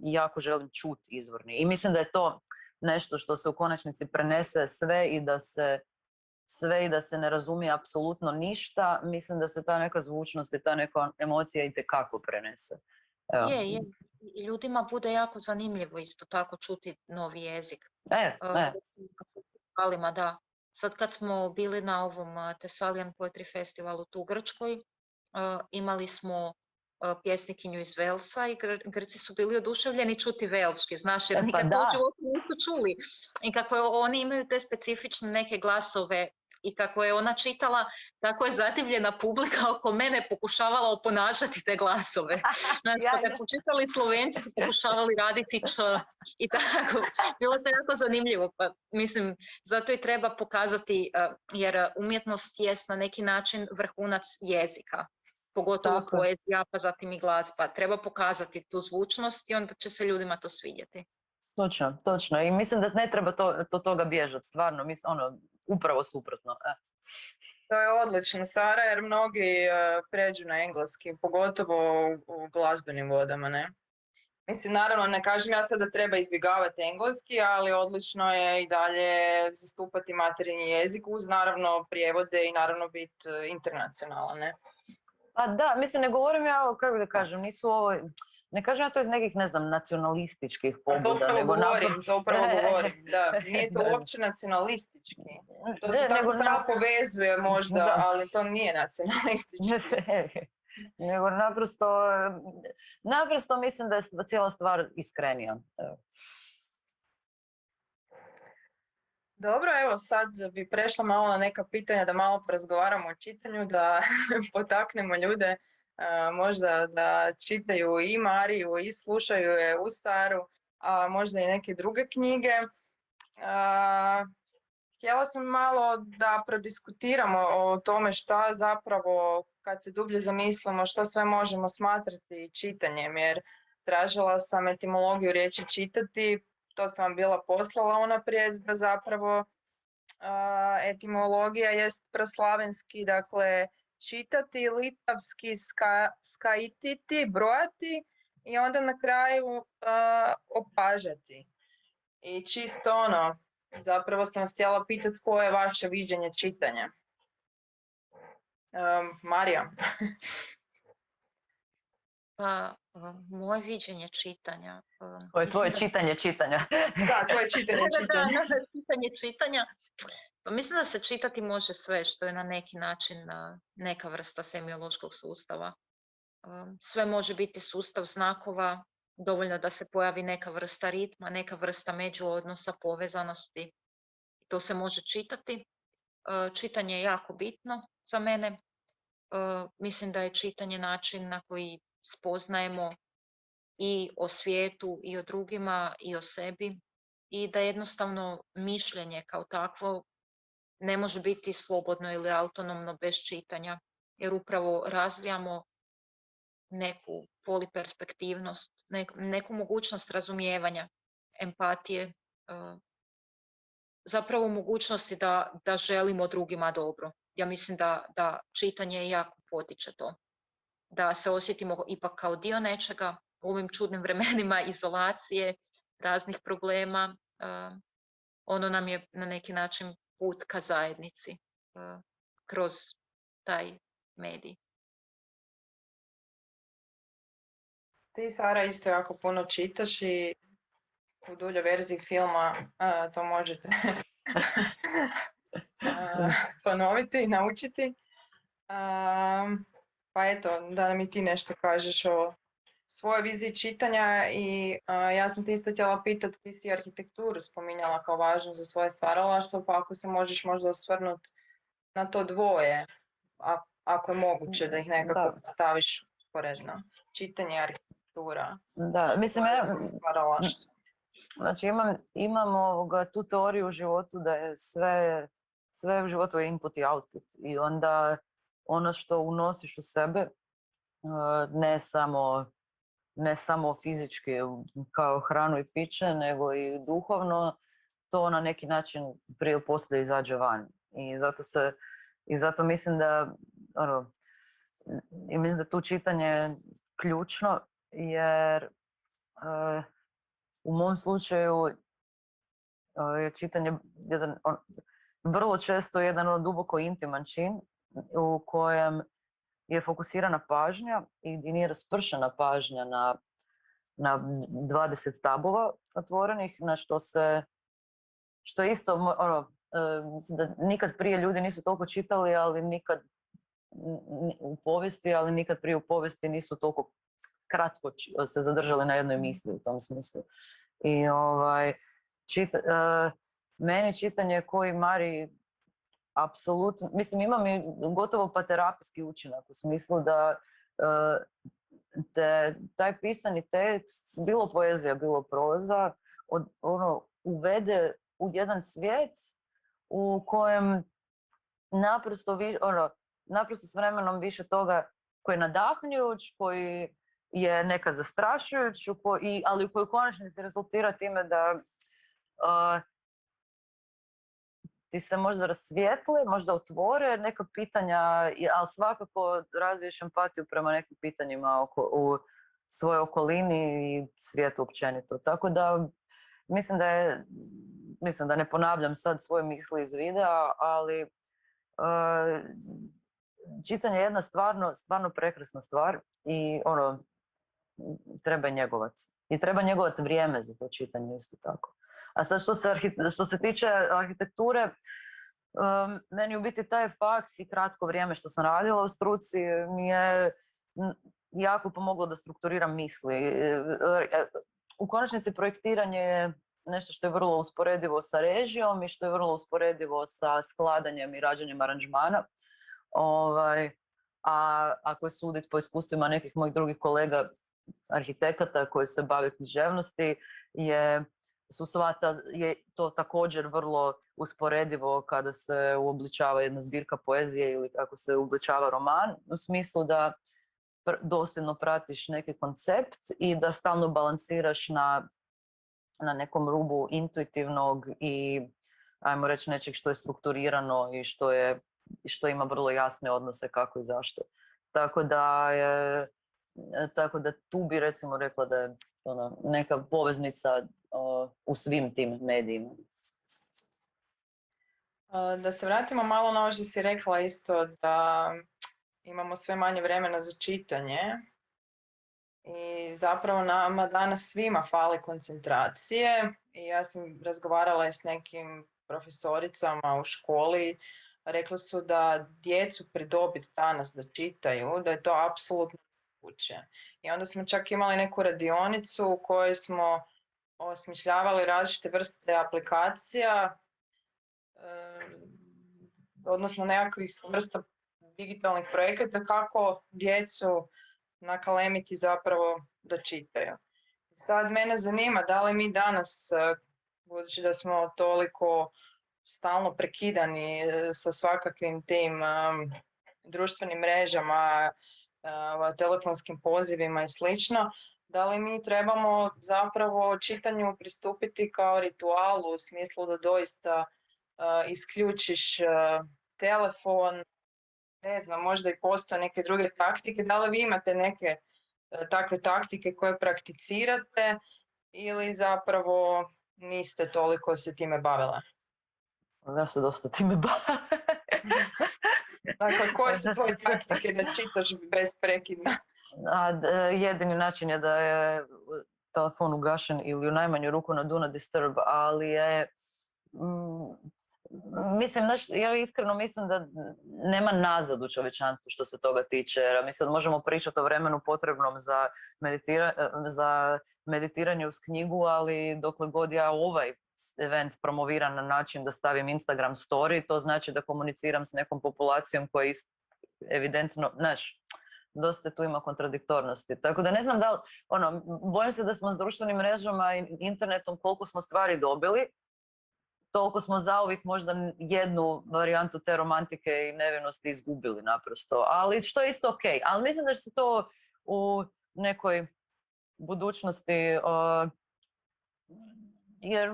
jako želim čuti izvorni. I mislim da je to nešto što se u konačnici prenese sve i da se ne razumije apsolutno ništa, mislim da se ta neka zvučnost i ta neka emocija itekako prenese. Evo. Je. Ljudima bude jako zanimljivo isto tako čuti novi jezik. Da. Sad kad smo bili na ovom Thessalian Poetry Festivalu tu u Grčkoj, imali smo pjesnikinju iz Velsa i Grci su bili oduševljeni čuti velški, znaš, jer nikad to u životu nisu čuli. I kako oni imaju te specifične neke glasove i kako je ona čitala, tako je zadivljena publika oko mene pokušavala oponašati te glasove. Znači, kad su čitali Slovenci su pokušavali raditi č i tako. Bilo to jako zanimljivo. Pa, mislim, zato i treba pokazati, jer umjetnost jest na neki način vrhunac jezika. Pogotovo poezija, pa zatim i glazba. Treba pokazati tu zvučnost i onda će se ljudima to svidjeti. Točno. I mislim da ne treba toga bježati, stvarno. Upravo suprotno. To je odlično, Sara, jer mnogi pređu na engleski, pogotovo u glazbenim vodama, ne? Mislim, naravno, ne kažem ja sad da treba izbjegavati engleski, ali odlično je i dalje zastupati materinji jezik uz naravno prijevode i naravno biti internacionalan, ne? Pa da, mislim, ne govorim ja, kako da kažem, nisu ovo, ne kažem ja to iz nekih, ne znam, nacionalističkih To pobuda, upravo nego govorim, to upravo govorim, da. Nije to Da. uopće nacionalistički. To Ne, se tako nego samo povezuje možda, Da. ali to nije nacionalistički. Nego naprosto mislim da je cijela stvar iskrenija. Evo. Dobro, evo sad bi prešla malo na neka pitanja da malo porazgovaramo o čitanju, da potaknemo ljude možda da čitaju i Mariju i slušaju je u Staru, a možda i neke druge knjige. Htjela sam malo da prodiskutiramo o tome šta zapravo, kad se dublje zamislimo, što sve možemo smatrati čitanjem, jer tražila sam etimologiju riječi čitati, to sam vam bila poslala unaprijed, da zapravo etimologija jest praslavenski, dakle čitati, litavski skaititi, brojati i onda na kraju opažati. I čisto ono, zapravo sam vas htjela pitati koje je vaše viđenje čitanja. Marija. Pa, moje viđenje čitanja. To je mislim tvoje da- čitanje čitanja. Da, tvoje čitanje čitanja. čitanje čitanja. Pa mislim da se čitati može sve što je na neki način neka vrsta semiološkog sustava. Sve može biti sustav znakova, dovoljno da se pojavi neka vrsta ritma, neka vrsta međuodnosa, povezanosti. To se može čitati. Čitanje je jako bitno za mene. Mislim da je čitanje način na koji spoznajemo i o svijetu i o drugima i o sebi i da jednostavno mišljenje kao takvo ne može biti slobodno ili autonomno bez čitanja, jer upravo razvijamo neku poliperspektivnost, neku mogućnost razumijevanja, empatije, zapravo mogućnosti da želimo drugima dobro. Ja mislim da čitanje jako potiče to, da se osjetimo ipak kao dio nečega u ovim čudnim vremenima izolacije, raznih problema. Ono nam je na neki način put ka zajednici kroz taj medij. Ti, Sara, isto jako puno čitaš i u duljoj verziji filma to možete ponoviti i naučiti. Pa eto, da nam i ti nešto kažeš o svojoj viziji čitanja i ja sam te isto htjela pitati, ti si arhitekturu spominjala kao važnu za svoje stvaralaštvo, pa ako se možeš možda osvrnuti na to dvoje, ako je moguće da ih nekako staviš usporedno. Čitanje i arhitektura. Da, mislim, Stvaralaštvo. znači imam tu teoriju u životu da je sve u životu je input i output i onda ono što unosiš u sebe, ne samo fizički kao hranu i piće, nego i duhovno, to na neki način prije ili poslije izađe van. I zato mislim da mislim da tu čitanje je ključno, jer u mom slučaju je čitanje vrlo često jedan duboko intiman čin u kojem je fokusirana pažnja i nije raspršena pažnja na 20 tabova otvorenih, na što isto, mislim da nikad prije ljudi nisu toliko čitali, ali nikad u povijesti, ali nikad prije u povijesti nisu toliko kratko se zadržali na jednoj misli u tom smislu. I meni čitanje koji Mari apsolutno, mislim imam i gotovo pa terapijski učinak u smislu da taj pisani tekst, bilo poezija, bilo proza, uvede u jedan svijet u kojem naprosto s vremenom više toga koji je nadahnjujuć, koji je nekad zastrašujuć, ali u kojoj konačnici rezultira time da ti se možda rasvijetle, možda otvore neka pitanja, ali svakako razviješ empatiju prema nekim pitanjima svojoj okolini i svijetu općenito. Tako da mislim da ne ponavljam sad svoje misli iz videa, ali čitanje je jedna stvarno prekrasna stvar i treba njegovati. I treba njegovati vrijeme za to čitanje isto tako. A sad što se tiče arhitekture, meni u biti taj fakt i kratko vrijeme što sam radila u struci mi je jako pomoglo da strukturiram misli. U konačnici projektiranje je nešto što je vrlo usporedivo sa režijom i što je vrlo usporedivo sa skladanjem i rađenjem aranžmana. A ako je suditi po iskustvima nekih mojih drugih kolega arhitekata koji se bave književnosti, je to također vrlo usporedivo kada se uobličava jedna zbirka poezije ili kako se uobličava roman, u smislu da dosljedno pratiš neki koncept i da stalno balansiraš na nekom rubu intuitivnog i, ajmo reći, nečeg što je strukturirano i što ima vrlo jasne odnose kako i zašto. Tako da tu bi recimo rekla da je neka poveznica u svim tim medijima. Da se vratimo malo na ovo što si rekla isto, da imamo sve manje vremena za čitanje i zapravo nama danas svima fali koncentracije i ja sam razgovarala i s nekim profesoricama u školi, rekli su da djecu pridobiti danas da čitaju, da je to apsolutno moguće. I onda smo čak imali neku radionicu u kojoj smo osmišljavali različite vrste aplikacija, odnosno nekakvih vrsta digitalnih projekata kako djecu nakalemiti zapravo da čitaju. Sad mene zanima da li mi danas, budući da smo toliko stalno prekidani sa svakakvim tim društvenim mrežama, telefonskim pozivima i slično, da li mi trebamo zapravo čitanju pristupiti kao ritualu u smislu da doista isključiš telefon, ne znam, možda i postoje neke druge taktike, da li vi imate neke takve taktike koje prakticirate ili zapravo niste toliko se time bavile? Ja se dosta time bavim. Dakle, koje su tvoje taktike da čitaš besprekidno? Jedini način je da je telefon ugašen ili u najmanju ruku na do not disturb, ali je... ja iskreno mislim da nema nazad u čovječanstvu što se toga tiče. Mi sad možemo pričati o vremenu potrebnom za meditiranje uz knjigu, ali dokle god ja ovaj event promoviram na način da stavim Instagram story, to znači da komuniciram s nekom populacijom koja je evidentno, dosta tu ima kontradiktornosti. Tako da ne znam da li, bojim se da smo s društvenim mrežama i internetom koliko smo stvari dobili, toliko smo zauvijek možda jednu varijantu te romantike i nevinosti izgubili naprosto. Ali što je isto okej. Ali mislim da će se to u nekoj budućnosti, jer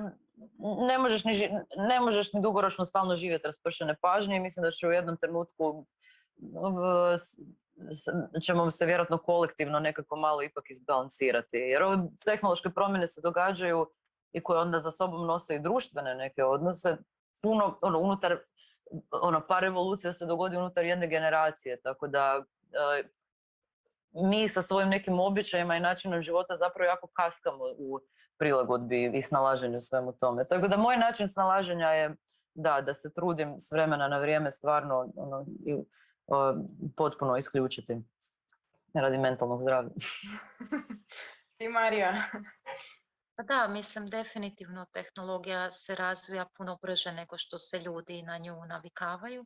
ne možeš ni dugoročno stalno živjeti raspršene pažnje i mislim da će u jednom trenutku ćemo se vjerojatno kolektivno nekako malo ipak izbalansirati. Jer ove tehnološke promjene se događaju i koje onda za sobom nose i društvene neke odnose, puno, par revolucija se dogodi unutar jedne generacije, tako da mi sa svojim nekim običajima i načinom života zapravo jako kaskamo u prilagodbi i snalaženju svemu tome. Tako da moj način snalaženja je da se trudim s vremena na vrijeme stvarno potpuno isključiti radi mentalnog zdravlja. Ti, Marija? Pa da, mislim definitivno tehnologija se razvija puno brže nego što se ljudi na nju navikavaju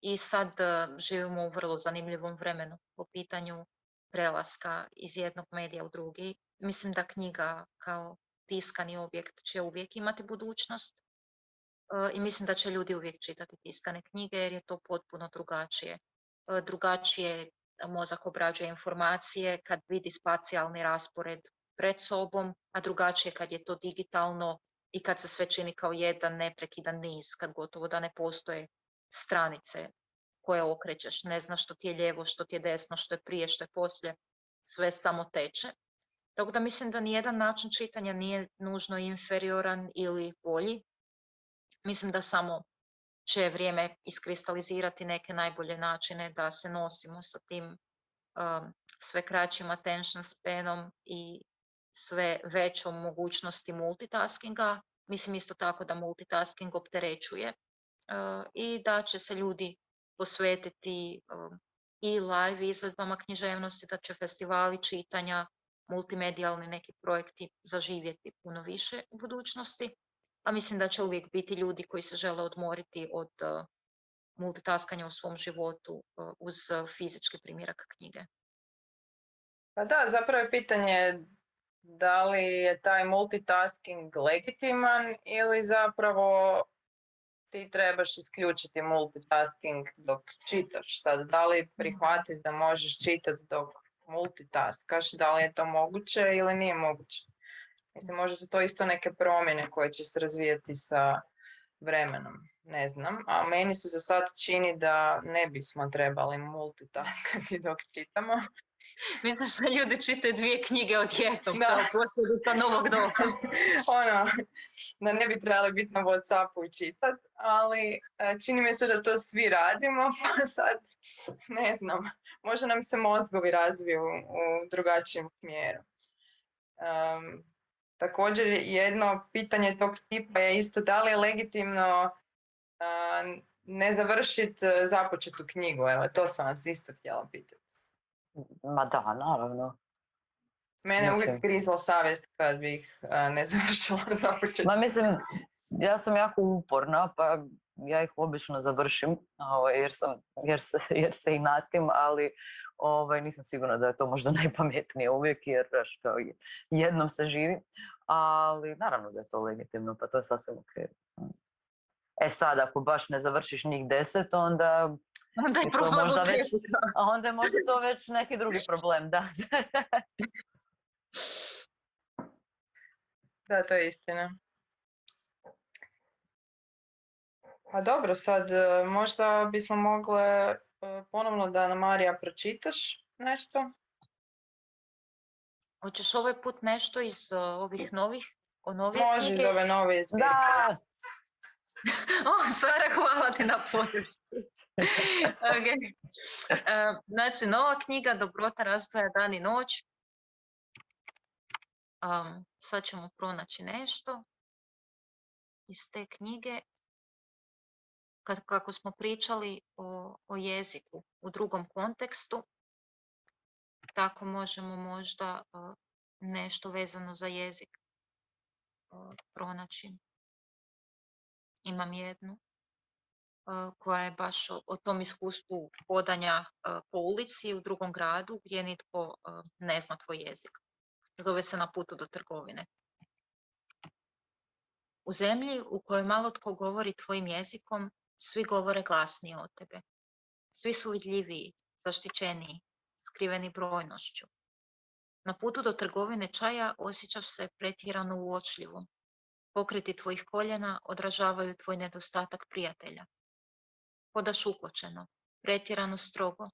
i sad živimo u vrlo zanimljivom vremenu po pitanju prelaska iz jednog medija u drugi. Mislim da knjiga kao tiskani objekt će uvijek imati budućnost i mislim da će ljudi uvijek čitati tiskane knjige jer je to potpuno drugačije. Drugačije mozak obrađuje informacije kad vidi spacijalni raspored pred sobom, a drugačije kad je to digitalno i kad se sve čini kao jedan neprekidan niz, kad gotovo da ne postoje stranice koje okrećeš, ne znaš što ti je lijevo, što ti je desno, što je prije, što je poslije. sve samo teče. Tako da mislim da nijedan način čitanja nije nužno inferioran ili bolji. Mislim da samo će vrijeme iskristalizirati neke najbolje načine da se nosimo sa tim sve kraćim attention spanom i sve većom mogućnosti multitaskinga. Mislim isto tako da multitasking opterećuje i da će se ljudi posvetiti i live izvedbama književnosti, da će festivali čitanja, multimedijalni neki projekti zaživjeti puno više u budućnosti. A mislim da će uvijek biti ljudi koji se žele odmoriti od multitaskanja u svom životu uz fizički primjerak knjige. Pa da, zapravo je pitanje da li je taj multitasking legitiman ili zapravo ti trebaš isključiti multitasking dok čitaš. Sad, da li prihvatiš da možeš čitati dok multitaskaš, da li je to moguće ili nije moguće? Mislim, možda su to isto neke promjene koje će se razvijati sa vremenom, ne znam. A meni se za sad čini da ne bismo trebali multitaskati dok čitamo. Misliš da ljudi čitaju 2 knjige odjednom, Da. kao posljedica novog doba? Ono, da ne bi trebali biti na Whatsappu i čitat, ali čini mi se da to svi radimo, pa sad, ne znam, možda nam se mozgovi razviju u drugačijem smjeru. Također, jedno pitanje tog tipa je isto da li je legitimno ne završiti započetu knjigu. Evo, to sam vas isto htjela pitati. Ma da, naravno. Mene je uvijek Mislim. grizla savjest kad bih ne završila započetu. Ma mislim, ja sam jako uporna, pa ja ih obično završim, jer se inatim, ali nisam sigurna da je to možda najpametnije uvijek, jer što jednom se živi, ali naravno da je to legitimno, pa to je sasvim ok. E sad, ako baš ne završiš njih 10, onda Onda je je to problem možda u već, tebi. a onda je možda to već neki drugi problem, da. Da, to je istina. Pa dobro, sad možda bismo mogle ponovno da nam Marija pročitaš nešto. Hoćeš ovaj put nešto iz ovih novih Može iz knjige? ove nove zbirke. Da, O, Sara, hvala ti na podršci. Okay. Znači, nova knjiga Dobrota razdvaja dan i noć. Sad ćemo pronaći nešto iz te knjige. Kako smo pričali o jeziku u drugom kontekstu, tako možemo možda nešto vezano za jezik pronaći. Imam jednu koja je baš o tom iskustvu hodanja po ulici u drugom gradu gdje nitko ne zna tvoj jezik. Zove se Na putu do trgovine. U zemlji u kojoj malo tko govori tvojim jezikom, svi govore glasnije od tebe. Svi su vidljiviji, zaštićeniji, skriveni brojnošću. Na putu do trgovine čaja osjećaš se pretjerano uočljivo. Pokreti tvojih koljena odražavaju tvoj nedostatak prijatelja. Hodaš ukočeno, pretjerano strogo,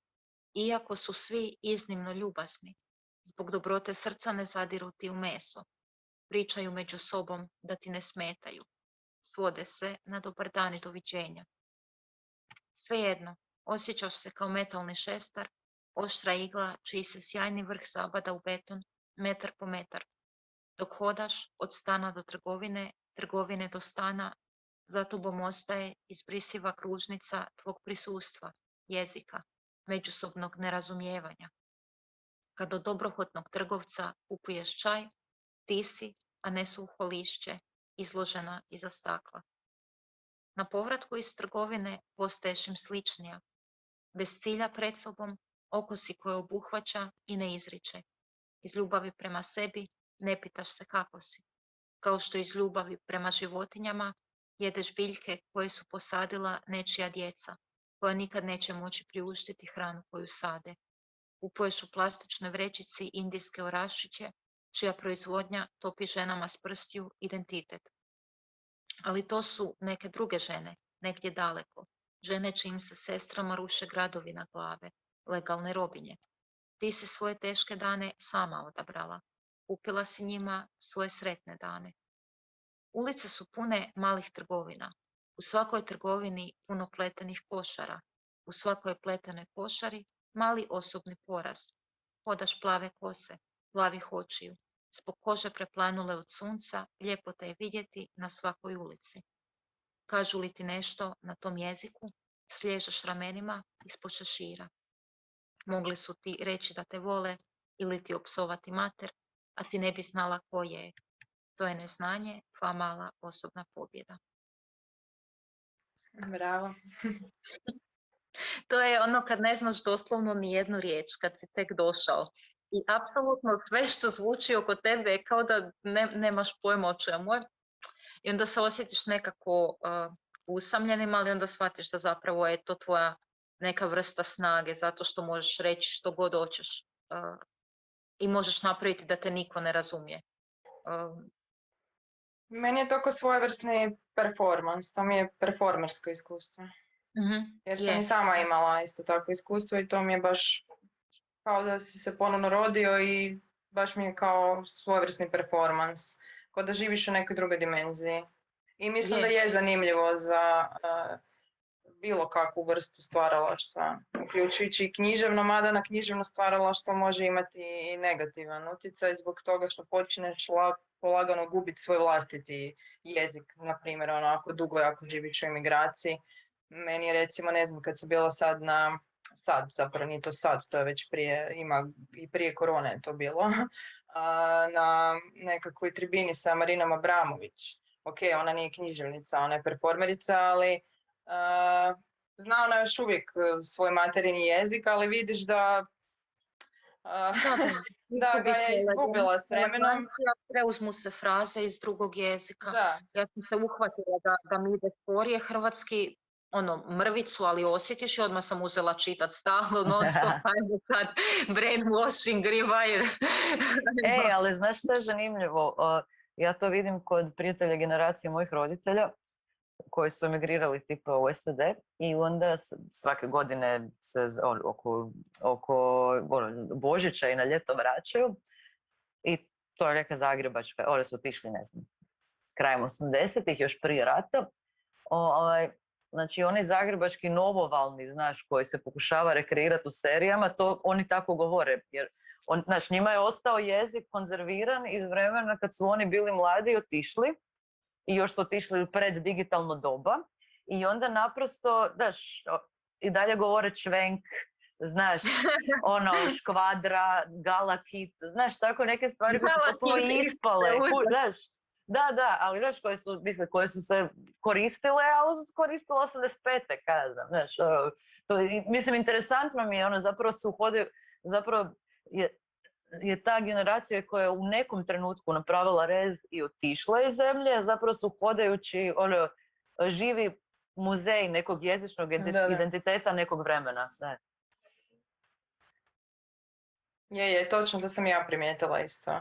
iako su svi iznimno ljubazni. Zbog dobrote srca ne zadiru ti u meso. Pričaju među sobom da ti ne smetaju. Svode se na dobar dan i doviđenja. Svejedno, osjećaš se kao metalni šestar, oštra igla čiji se sjajni vrh zabada u beton, metar po metar. Dok hodaš od stana do trgovine, trgovine do stana, za tobom ostaje izbrisiva kružnica tvog prisustva, jezika, međusobnog nerazumijevanja. Kad od dobrohotnog trgovca kupuješ čaj, ti si, a ne suho lišće, izložena iza stakla. Na povratku iz trgovine postaješ im sličnija. Bez cilja pred sobom, oko si koje obuhvaća i ne izriče. Iz ljubavi prema sebi ne pitaš se kako si. Kao što iz ljubavi prema životinjama jedeš biljke koje su posadila nečija djeca, koja nikad neće moći priuštiti hranu koju sade. Kupuješ u plastičnoj vrećici indijske orašiće, čija proizvodnja topi ženama s prstiju identitet. Ali to su neke druge žene, negdje daleko, žene čijim se sestrama ruše gradovi na glave, legalne robinje. Ti si svoje teške dane sama odabrala. Kupila si njima svoje sretne dane. Ulice su pune malih trgovina. U svakoj trgovini puno pletenih košara. U svakoj pletenoj košari mali osobni poraz. Hodaš plave kose, plavih očiju. Zbog kože preplanule od sunca, lijepo te je vidjeti na svakoj ulici. Kažu li ti nešto na tom jeziku, sliježeš ramenima ispod šešira. Mogli su ti reći da te vole ili ti opsovati mater, a ti ne bi znala ko je. To je neznanje, tvoja mala osobna pobjeda. Bravo. To je ono kad ne znaš doslovno ni jednu riječ, kad si tek došao. I apsolutno sve što zvuči oko tebe je kao da nemaš pojma o čemu je. I onda se osjetiš nekako usamljenim, ali onda shvatiš da zapravo je to tvoja neka vrsta snage, zato što možeš reći što god hoćeš i možeš napraviti da te niko ne razumije. Meni je to ko svojevrsni performans, to mi je performersko iskustvo. Jer sam i sama imala isto tako iskustvo i to mi je baš kao da si se ponovno rodio i baš mi je kao svojevrsni performans, kao da živiš u nekoj drugoj dimenziji. I mislim da je zanimljivo za bilo kakvu vrstu stvaralaštva, uključujući i književno, mada na književno stvaralaštvo može imati i negativan utjecaj zbog toga što počneš polagano gubiti svoj vlastiti jezik, na primjer, ako dugo jako živiš u emigraciji. Meni je recimo, ne znam, kad sam bila zapravo nije to sad, to je već prije korone je to bilo, na nekakvoj tribini sa Marinom Abramović. Ok, ona nije književnica, ona je performerica, ali zna ona još uvijek svoj materijni jezik, ali vidiš da da ga je izgubila s vremenom. Preuzmu se fraze iz drugog jezika. Da. Ja sam se uhvatila da mi ide sporije hrvatski, mrvicu, ali osjetiš i odmah sam uzela čitat stalno, non stop, ajmo sad, brainwashing, rewire. Ali znaš što je zanimljivo? Ja to vidim kod prijatelja generacije mojih roditelja koji su emigrirali tipa u SAD i onda svake godine se oko Božića i na ljeto vraćaju i to je neka zagrebačka, oni su otišli, ne znam, krajem 80-ih, još prije rata. Znači, oni zagrebački novovalni, znaš, koji se pokušava rekreirati u serijama, to oni tako govore. Jer, znači, njima je ostao jezik konzerviran iz vremena kad su oni bili mladi i otišli. I još su otišli u preddigitalno doba. I onda naprosto, znaš, i dalje govore čvenk, znaš, škvadra, galakit, znaš, tako neke stvari koje su potpuno ispale. Znaš, da, ali znaš koje su se koristile, ali su koristile 85. kada znam, znaš, mislim, interesantno mi je, zapravo su uhodili, zapravo je ta generacija koja je u nekom trenutku napravila rez i otišla iz zemlje, zapravo su hodajući, živi muzej nekog jezičnog identiteta nekog vremena. Da. Je, točno, to sam ja primijetila isto.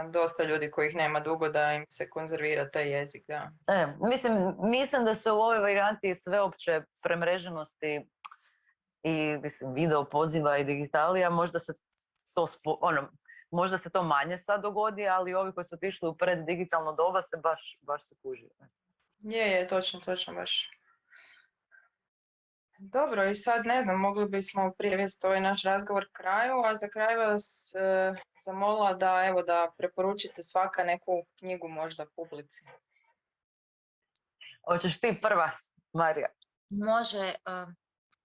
Dosta ljudi kojih nema dugo da im se konzervira taj jezik, da. Mislim da se u ovoj varijanti sveopće premreženosti i video poziva i digitalija, možda se to manje sad dogodi, ali ovi koji su otišli u preddigitalno doba se baš se kuži. Je, točno, baš. Dobro, i sad ne znam, mogli bismo privesti ovaj naš razgovor kraju, a za kraj vas zamolila da preporučite svaka neku knjigu možda publici. Hoćeš ti prva, Marija? Može,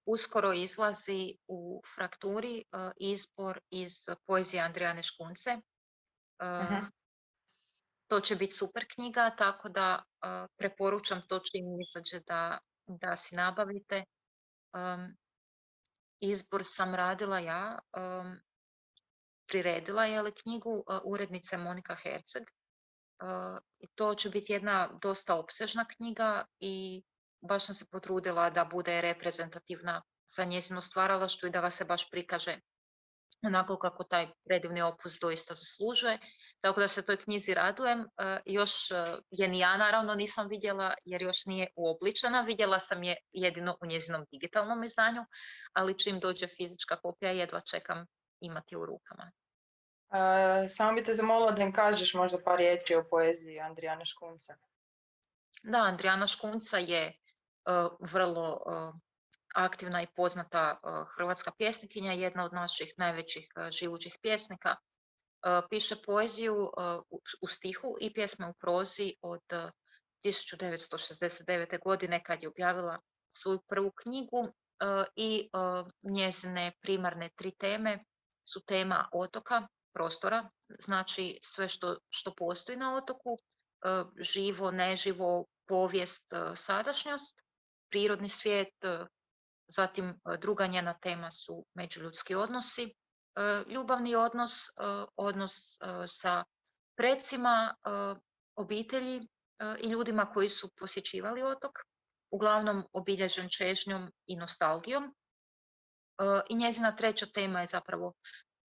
uskoro izlazi u Frakturi izbor iz poezije Andrijane Škunce. To će biti super knjiga, tako da preporučam to čim izađe da si nabavite. Izbor sam radila ja, priredila je knjigu urednice Monika Herceg. To će biti jedna dosta opsežna knjiga i baš sam se potrudila da bude reprezentativna za njezino stvaralaštvo i da ga se baš prikaže onako kako taj predivni opus doista zaslužuje. Tako da se toj knjizi radujem. Još je ni ja naravno nisam vidjela jer još nije uobličena. Vidjela sam je jedino u njezinom digitalnom izdanju, ali čim dođe fizička kopija jedva čekam imati u rukama. Samo bi te zamolila da im kažeš možda par riječi o poeziji Andrijane Škunca. Da, Andrijana Škunca je vrlo aktivna i poznata hrvatska pjesnikinja, jedna od naših najvećih živućih pjesnika. Piše poeziju u stihu i pjesme u prozi od 1969. godine kad je objavila svoju prvu knjigu i njezine primarne 3 teme su tema otoka, prostora, znači sve što postoji na otoku, živo, neživo, povijest, sadašnjost, prirodni svijet, zatim druga njena tema su međuljudski odnosi, ljubavni odnos, odnos sa precima, obitelji i ljudima koji su posjećivali otok, uglavnom obilježen čežnjom i nostalgijom. I njezina 3. tema je zapravo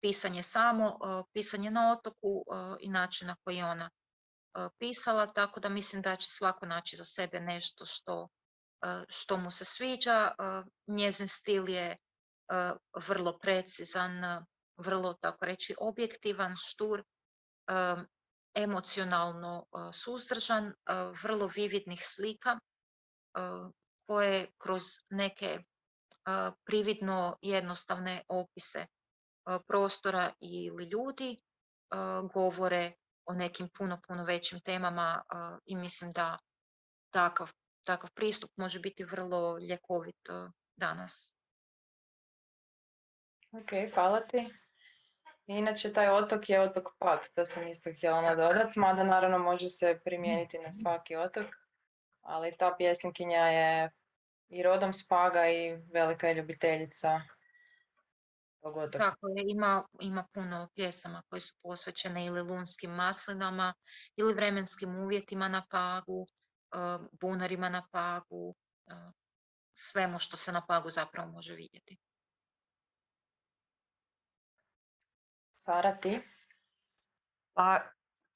pisanje samo, pisanje na otoku i način na koji je ona pisala, tako da mislim da će svako naći za sebe nešto što mu se sviđa. Njezin stil je vrlo precizan, vrlo, tako reći, objektivan, štur, emocionalno suzdržan, vrlo vividnih slika koje kroz neke prividno jednostavne opise prostora ili ljudi govore o nekim puno većim temama i mislim da takav pristup može biti vrlo ljekovit danas. Ok, hvala ti. Inače, taj otok je otok Pag, to sam isto htjela nadodati, mada naravno može se primijeniti na svaki otok, ali ta pjesnikinja je i rodom s Paga i velika je ljubiteljica tog otoka. Tako je, ima puno pjesama koje su posvećene ili lunskim maslinama, ili vremenskim uvjetima na Pagu, bunarima na Pagu, svemu što se na Pagu zapravo može vidjeti. Sara, ti? Pa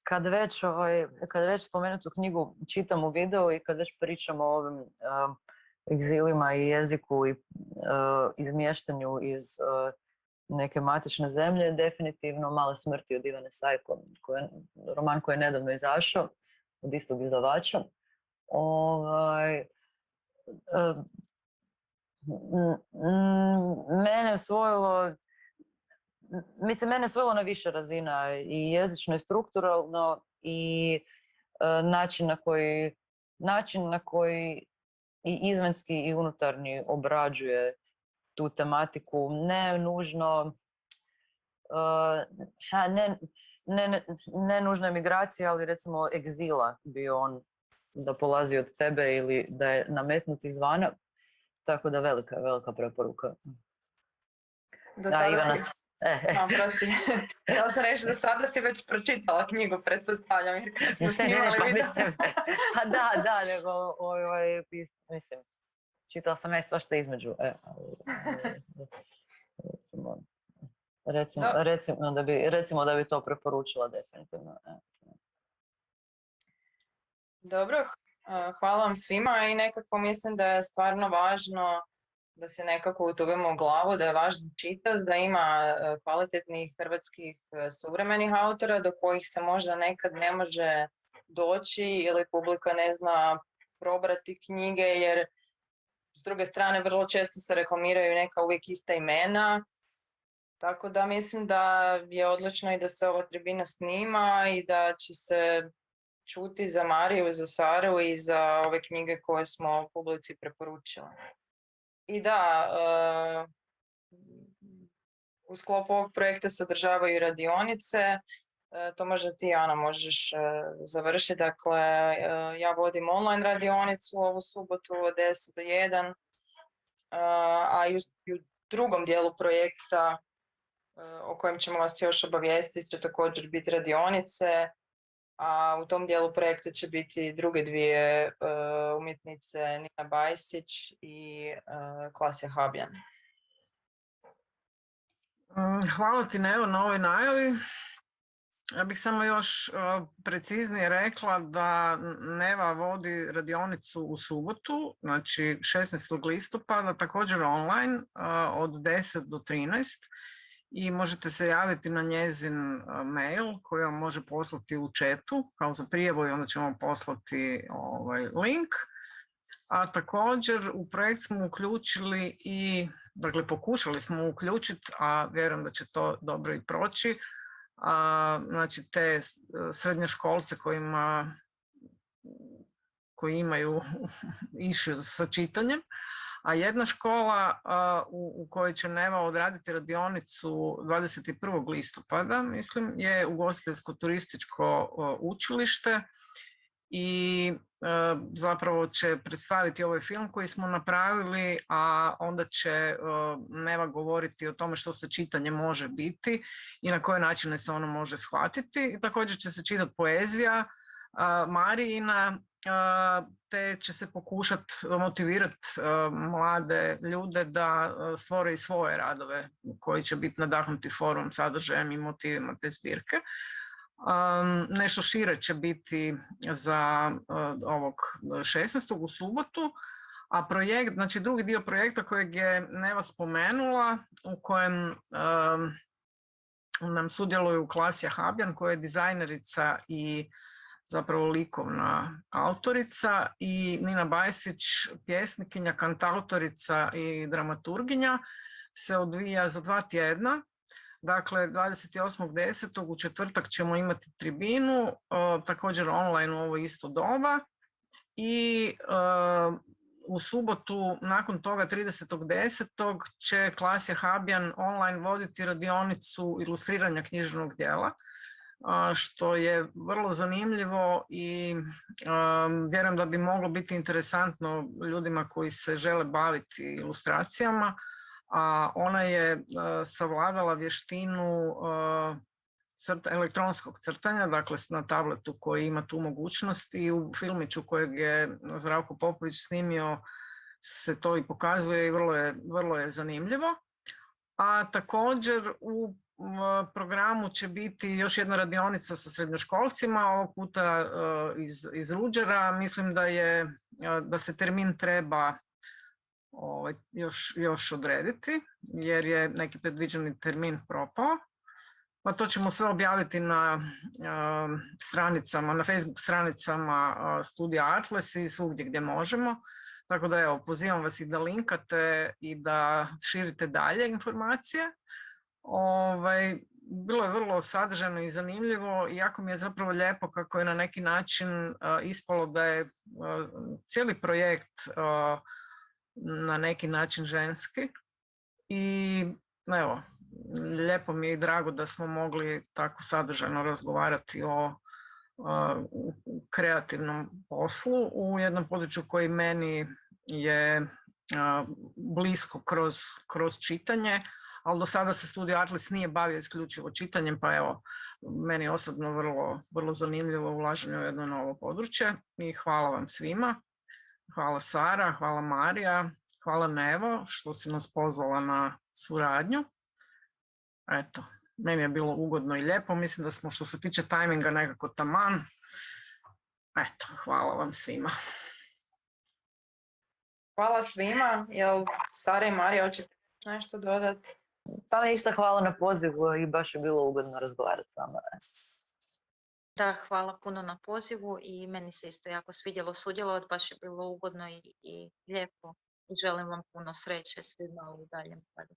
kad već spomenutu knjigu čitam u videu i kad već pričamo o ovim egzilima i jeziku i izmještanju iz neke matične zemlje, definitivno Male smrti od Ivane Sajko, roman koji je nedavno izašao od istog izdavača. Mene je osvojilo na više razina, i jezično i strukturalno, i način na koji i izvanjski i unutarnji obrađuje tu tematiku. Ne nužno ne nužno emigracija, ali recimo egzila, bio on da polazi od tebe ili da je nametnut izvana. Tako da velika preporuka. Do sada prosti. Htjela sam reći da sada si već pročitala knjigu, pretpostavljam, jer kad smo snimali video. Pa da, nego mislim, čitala sam ja svašta između. Recimo da bi to preporučila definitivno. Dobro, hvala vam svima i nekako mislim da je stvarno važno da se nekako utuvimo u glavu, da je važno čitati, da ima kvalitetnih hrvatskih suvremenih autora do kojih se možda nekad ne može doći ili publika ne zna probrati knjige, jer s druge strane vrlo često se reklamiraju neka uvijek ista imena. Tako da mislim da je odlično i da se ova tribina snima i da će se čuti za Mariju, za Saru i za ove knjige koje smo publici preporučili. I da, u sklopu ovog projekta se održavaju radionice, to možda ti, Ana, možeš završiti. Dakle, ja vodim online radionicu ovu subotu od 10 do 1, a i u drugom dijelu projekta o kojem ćemo vas još obavijestiti će također biti radionice, a u tom dijelu projekta će biti druge 2 umjetnice, Nina Bajsić i Klasja Habjan. Hvala ti, Neo, na ovoj najavi. Ja bih samo još preciznije rekla da Neva vodi radionicu u subotu, znači 16. listopada, također online, od 10 do 13. i možete se javiti na njezin mail koji vam može poslati u chatu kao za prijavu i onda ćemo vam poslati link. A također u projekt smo uključili i, dakle pokušali smo uključiti, a vjerujem da će to dobro i proći, znači te srednjoškolce koji imaju issues sa čitanjem, a jedna škola u kojoj će Neva odraditi radionicu 21. listopada, mislim, je ugostiteljsko turističko učilište i zapravo će predstaviti ovaj film koji smo napravili, a onda će Neva govoriti o tome što se čitanje može biti i na koje načine se ono može shvatiti. I također će se čitati poezija Marijina, te će se pokušati motivirati mlade ljude da stvore i svoje radove koji će biti nadahnuti formom, sadržajem i motivima te zbirke. Nešto šire će biti za ovog 16. u subotu, a projekt, znači drugi dio projekta kojeg je Neva spomenula, u kojem nam sudjeluju Klasja Habjan koja je dizajnerica i zapravo likovna autorica, i Nina Bajsić, pjesnikinja, kantautorica i dramaturginja, se odvija za 2 tjedna. Dakle, 28.10. u četvrtak ćemo imati tribinu, također online u ovo isto doba, i u subotu nakon toga 30.10. će Klasja Habjan online voditi radionicu ilustriranja književnog djela, što je vrlo zanimljivo i vjerujem da bi moglo biti interesantno ljudima koji se žele baviti ilustracijama, a ona je savladala vještinu elektronskog crtanja, dakle na tabletu koji ima tu mogućnost, i u filmiću kojeg je Zdravko Popović snimio se to i pokazuje i vrlo je zanimljivo. A također u programu će biti još jedna radionica sa srednjoškolcima, ovog puta iz Ruđera. Mislim da se termin treba još odrediti jer je neki predviđeni termin propao. Pa to ćemo sve objaviti na stranicama, na Facebook stranicama Studija Artles i svugdje gdje možemo. Tako da evo, pozivam vas i da linkate i da širite dalje informacije. Bilo je vrlo sadržajno i zanimljivo i jako mi je zapravo lijepo kako je na neki način ispalo da je cijeli projekt na neki način ženski. I evo, lijepo mi je i drago da smo mogli tako sadržajno razgovarati o kreativnom poslu u jednom području koji meni je blisko kroz čitanje, ali do sada se Studio Artles nije bavio isključivo čitanjem, pa evo, meni je osobno vrlo zanimljivo ulaženje u jedno novo područje i hvala vam svima. Hvala Sara, hvala Marija, hvala Nevo što si nas pozvala na suradnju. Eto, meni je bilo ugodno i lijepo, mislim da smo što se tiče tajminga nekako taman. Eto, hvala vam svima. Hvala svima. Jel Sara i Marija hoćete nešto dodati? Pa ništa, hvala na pozivu i baš je bilo ugodno razgovarati s vama. Da, hvala puno na pozivu i meni se isto jako svidjelo sudjelovati, baš je bilo ugodno i lijepo. I želim vam puno sreće svima u daljem radu.